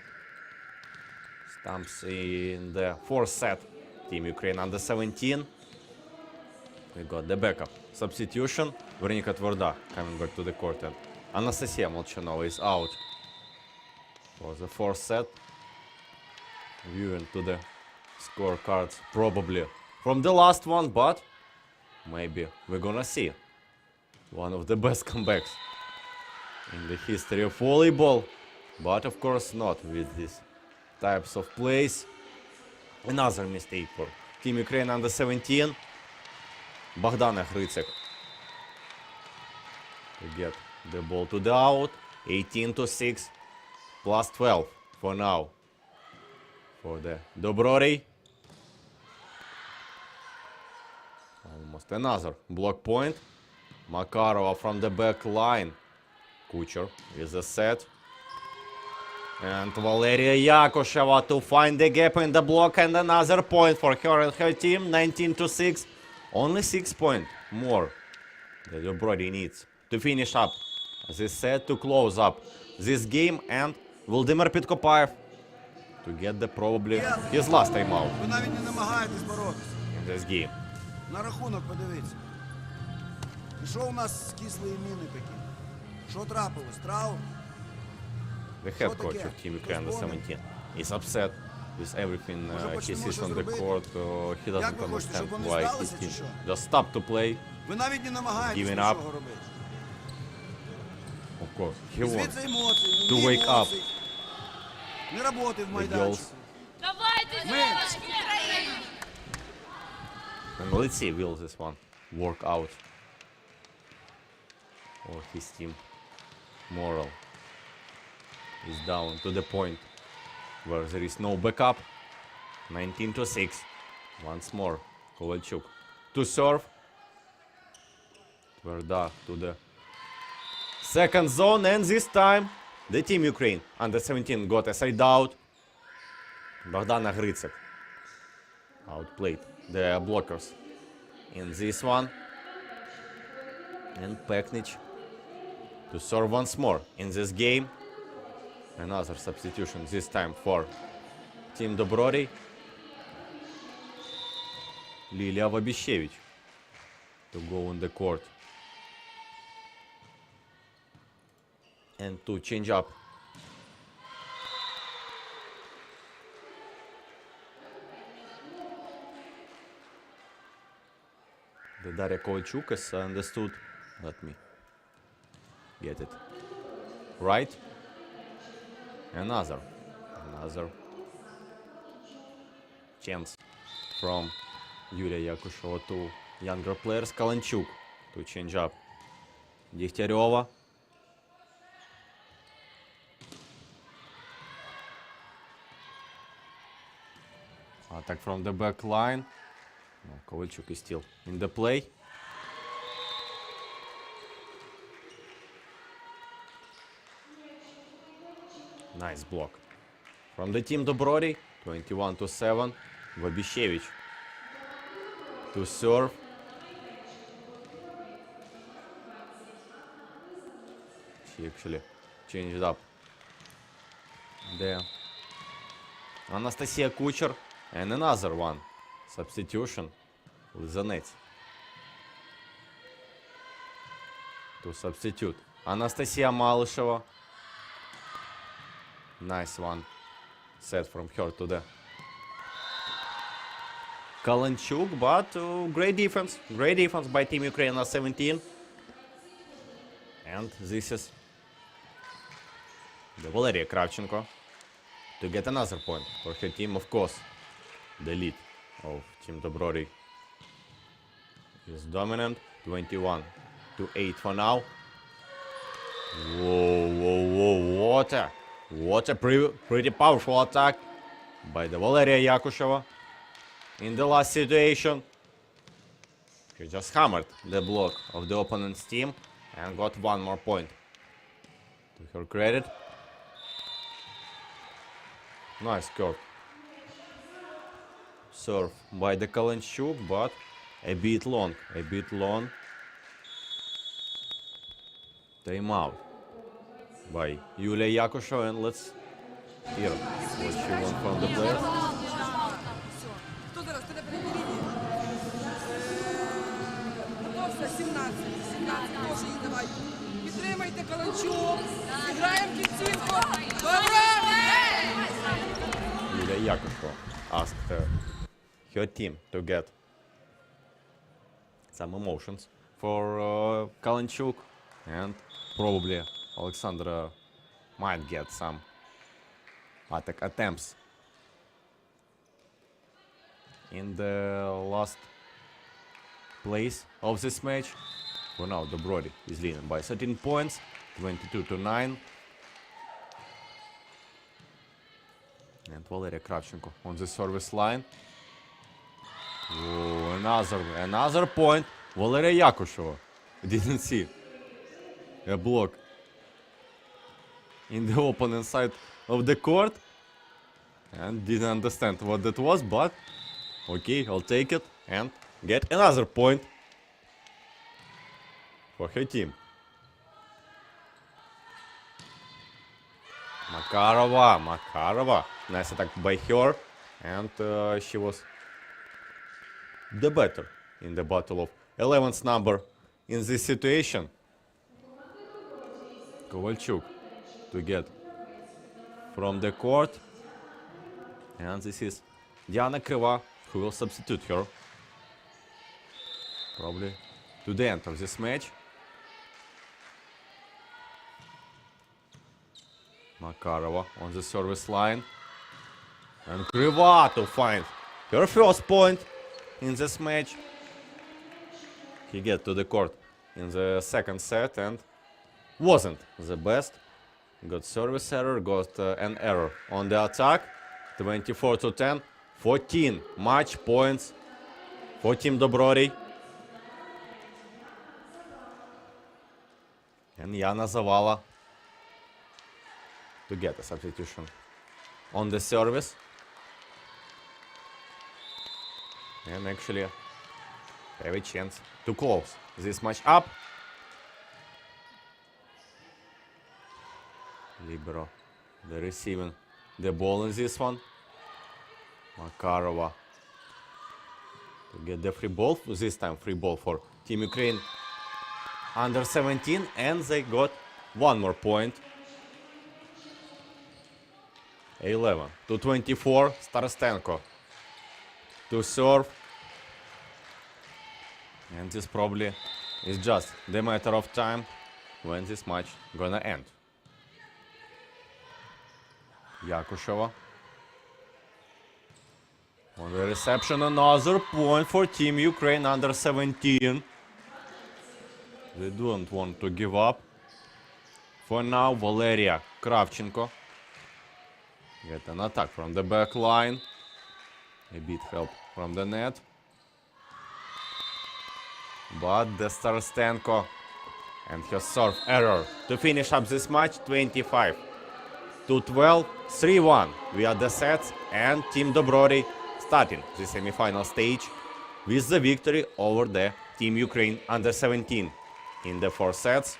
in the fourth set. Team Ukraine under 17. We got the backup substitution. Veronika Tverda coming back to the court, and Anastasia Molchanova is out for the fourth set. Viewing to the scorecards probably from the last one, but maybe we're gonna see one of the best comebacks in the history of volleyball, but of course not with these types of plays. Another mistake for Team Ukraine under 17. Bogdana Grycek to get the ball to the out. 18-6 plus 12 for now for the Dobrodiy. Almost another block point. Makarova from the back line. Kucher with the set. And Valeria Yakusheva to find the gap in the block, and another point for her and her team. 19-6 Only 6 points more that Dobrodiy needs to finish up this set, to close up this game, and Volodymyr Pitkopayev to get the probably his last timeout Ви навіть не намагаєтесь боротися. in this game. На рахунок подивіться. І що у нас з кислої міни такі? Що трапилось? Травм? The head coach of Team Ukraine under-17 is upset with everything he sees on the court. He doesn't understand why his team just stopped to play. Ви навіть не намагаєтесь Giving up. нічого робити. Of course, he wants Звідси емоції, to ні wake up емоцій. Не роботи в the майданчику. girls. Давайте, девочки, Україна! And let's see, will this one work out or his team moral is down to the point where there is no backup. 19-6. Once more, Kovalchuk to serve. Tverda to the second zone, and this time the Team Ukraine under-17 got a side out. Bogdana Gritsek outplayed the blockers in this one. And Peknic to serve once more in this game. Another substitution, this time for Team Dobrodiy. Lilia Vabishevich to go on the court and to change up the Daria Kovalchuk, as I understood. Let me get it right. Another chance from Yulia Yakushova to younger players. Kalanchuk to change up. Degtyaryova. Attack from the back line. No, Kovalchuk is still in the play. Nice block from the Team Dobrodiy. 21-7. Vabishevich to serve. She actually changed up there. Anastasia Kucher, and another one substitution with the net to substitute Anastasia Malышeva. Nice one set from her to the Kalanchuk, but great defense by Team Ukraine at 17. And this is the Valeria Kravchenko to get another point for her team. Of course, the lead of Team Dobrodiy is dominant. 21-8 for now. Whoa, what a pretty powerful attack by the Valeria Yakusheva in the last situation. She just hammered the block of the opponent's team and got one more point. To her credit. Nice curve serve by the Kalanchuk, but a bit long. Time out by Yulia Yakusheva, and let's hear what she wants from the player. Хто зараз? Ти на передній лінії? Готовся, 17. 17, теж їй давай. Підтримайте Каланчук. Граємо кінцівку. Добре! Yulia Yakusheva asked her team to get some emotions for Kalanchuk, and probably Alexandra might get some attack attempts in the last place of this match. For now, Dobrodiy is leading by 13 points, 22-9. And Valeria Kravchenko on the service line. Oh, another point. Valeria Yakusheva didn't see a block in the opponent side of the court and didn't understand what that was, but okay, I'll take it. And get another point for her team. Makarova. Nice attack by her. And she was the better in the battle of 11th number in this situation. Kovalchuk to get from the court. And this is Diana Kriva who will substitute her. Probably to the end of this match. Makarova on the service line. And Kriva to find her first point in this match. He get to the court in the second set and wasn't the best. Got service error, got an error on the attack. 24-10, 14 match points for Team Dobrodiy. And Yana Zavala to get a substitution on the service. And actually have a chance to close this match up. Libero, the receiving the ball in this one. Makarova to get the free ball. This time free ball for Team Ukraine under 17, and they got one more point. 11-24. Starstenko to serve. And this probably is just the matter of time when this match gonna end. Yakusheva on the reception, another point for Team Ukraine under 17. They don't want to give up. For now, Valeria Kravchenko get an attack from the back line. A bit help from the net. But the Starstenko and her serve error to finish up this match. 25-12, 3-1. We are the sets, and Team Dobrodiy starting the semi-final stage with the victory over the Team Ukraine under 17 in the 4 sets.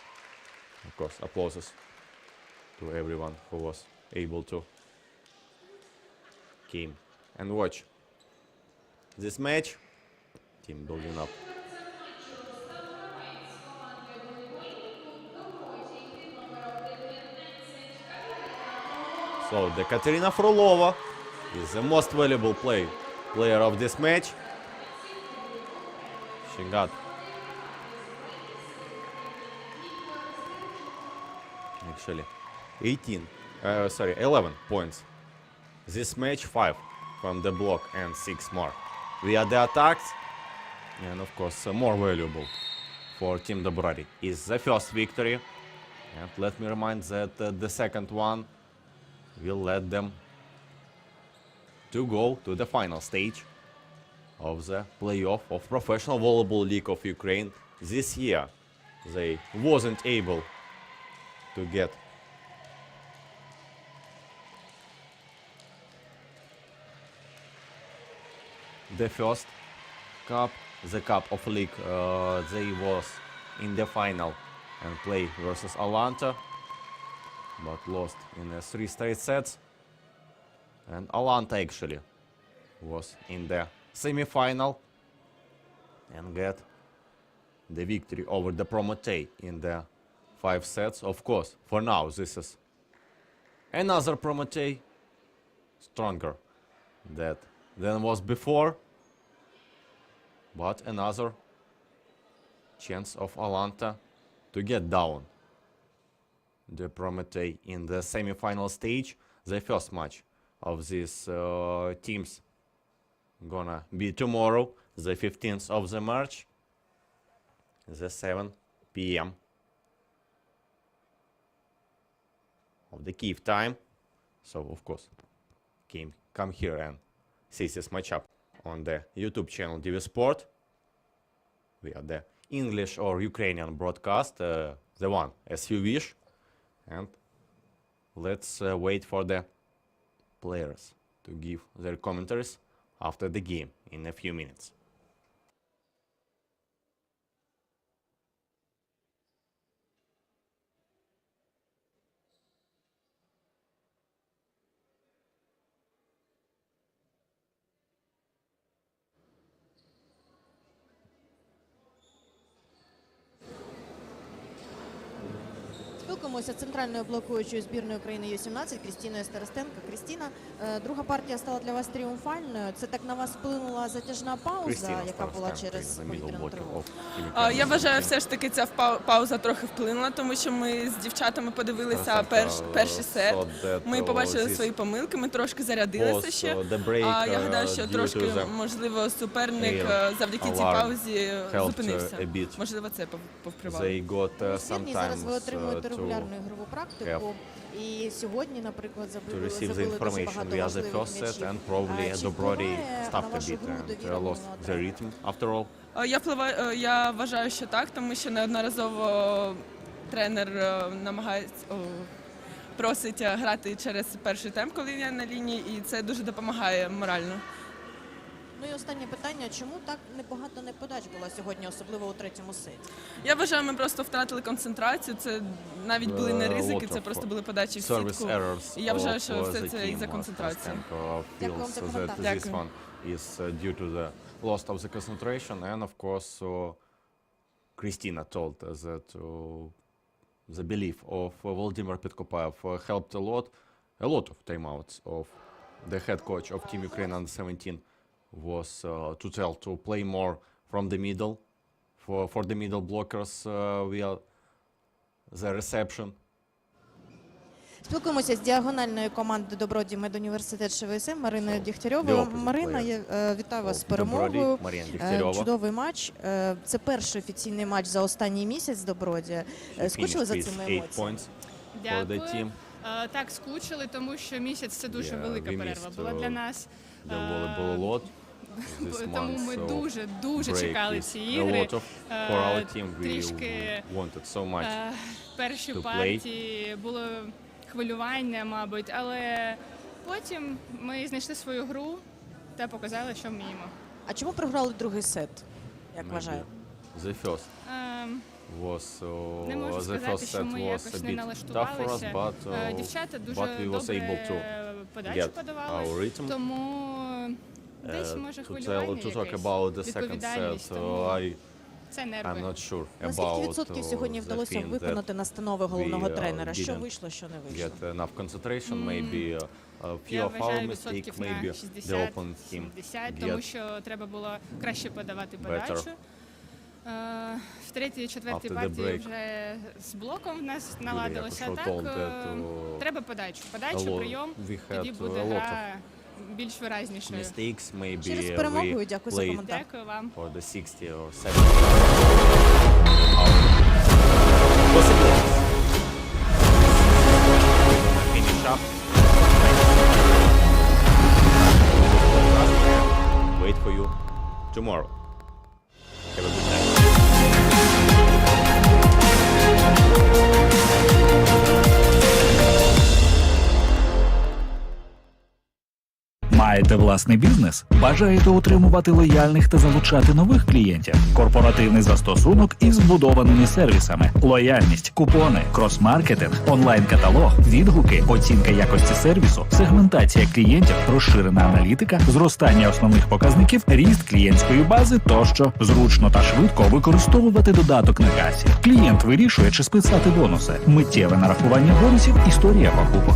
Of course, applauses to everyone who was able to came and watch this match. Team building up. So the Katerina Frolova is the most valuable player of this match. She got actually 11 points this match, 5 from the block and 6 more via the attacks. And of course more valuable for Team Dobrodiy is the first victory. And let me remind that the second one will let them to go to the final stage of the playoff of Professional Volleyball League of Ukraine. This year they wasn't able to get the first cup, the Cup of League. They was in the final and play versus Alanta, but lost in 3 straight sets. And Alanta actually was in the semi-final and get the victory over the Prometei in the 5 sets. Of course, for now this is another Prometei, stronger than was before, but another chance of Alanta to get down the Prometei in the semi-final stage. The first match of these teams gonna be tomorrow, the 15th of the March, the 7 p.m. of the Kyiv time. So of course come here and see this matchup on the YouTube channel Divisport. We have the English or Ukrainian broadcast, the one as you wish. And let's wait for the players to give their commentaries after the game in a few minutes. Спілкуємося з центральною блокуючою збірною України Ю-17 Крістіною Старостенко. Крістіна, друга партія стала для вас тріумфальною. Це так на вас вплинула затяжна пауза, яка була через повітряну тривогу? Я вважаю, все ж таки ця пауза трохи вплинула, тому що ми з дівчатами подивилися перший сет. Ми побачили свої помилки, ми трошки зарядилися ще. Я гадаю, що трошки, можливо, суперник завдяки цій паузі зупинився. Можливо, це повпливало. У Сидні зараз ви отримуєте регулярну ігрову практику. І сьогодні, наприклад, забили дуже багато важливих м'ячів. Чи впливає на вашу гру довіреного тренера? Я вважаю, що так, тому що неодноразово тренер намагається просить грати через перший темп, коли я на лінії, і це дуже допомагає морально. Ну і останнє питання, чому так небагато неподач було сьогодні, особливо у третьому сеті? Я вважаю, ми просто втратили концентрацію, це навіть були не ризики, це просто були подачі в сітку. І я вважаю, що все це із-за концентрації. Дякую вам за коментар. Дякую. Is due to the loss of the concentration, and of course Christina told that the belief of Volodymyr Petkopaev helped a lot of timeouts of the head coach of Team Ukraine under 17 was to tell to play more from the middle for the middle blockers via the reception. Спілкуємося з діагональною командою Dobrodiy-Meduniversitet-ShVSM Мариною Дігтярьовою. Марина, я вітаю вас з перемогою. Чудовий матч. Це перший офіційний матч за останній місяць Добродія. Скучили за цими емоціями? Дякую. Так, скучили, тому що місяць – це дуже велика перерва була для нас. Тому ми дуже чекали ці ігри. Трішки перші партії було хвилювання, мабуть, але потім ми знайшли свою гру та показали, що вміємо. А чому програли другий сет, як вважаєте? Не можу сказати, що ми якось не налаштувалися. Дівчата дуже добре подачу подавали, тому десь може хвилювання якесь, відповідальність, тому це нерви. Наскільки відсотків сьогодні вдалося виконати настанови головного тренера? Що вийшло, що не вийшло? Я вважаю відсотків на 60-70, тому що треба було краще подавати подачу. В третій, четвертій партії вже з блоком в нас наладилося. Так, треба подачу, прийом, тоді буде гра більш виразнішою. Через перемогу, дякую за коментар. Дякую вам. Wait for you tomorrow. Have a good night. Маєте власний бізнес? Бажаєте утримувати лояльних та залучати нових клієнтів? Корпоративний застосунок із збудованими сервісами. Лояльність, купони, крос-маркетинг, онлайн-каталог, відгуки, оцінка якості сервісу, сегментація клієнтів, розширена аналітика, зростання основних показників, ріст клієнтської бази тощо. Зручно та швидко використовувати додаток на касі. Клієнт вирішує, чи списати бонуси. Миттєве нарахування бонусів, історія покупок.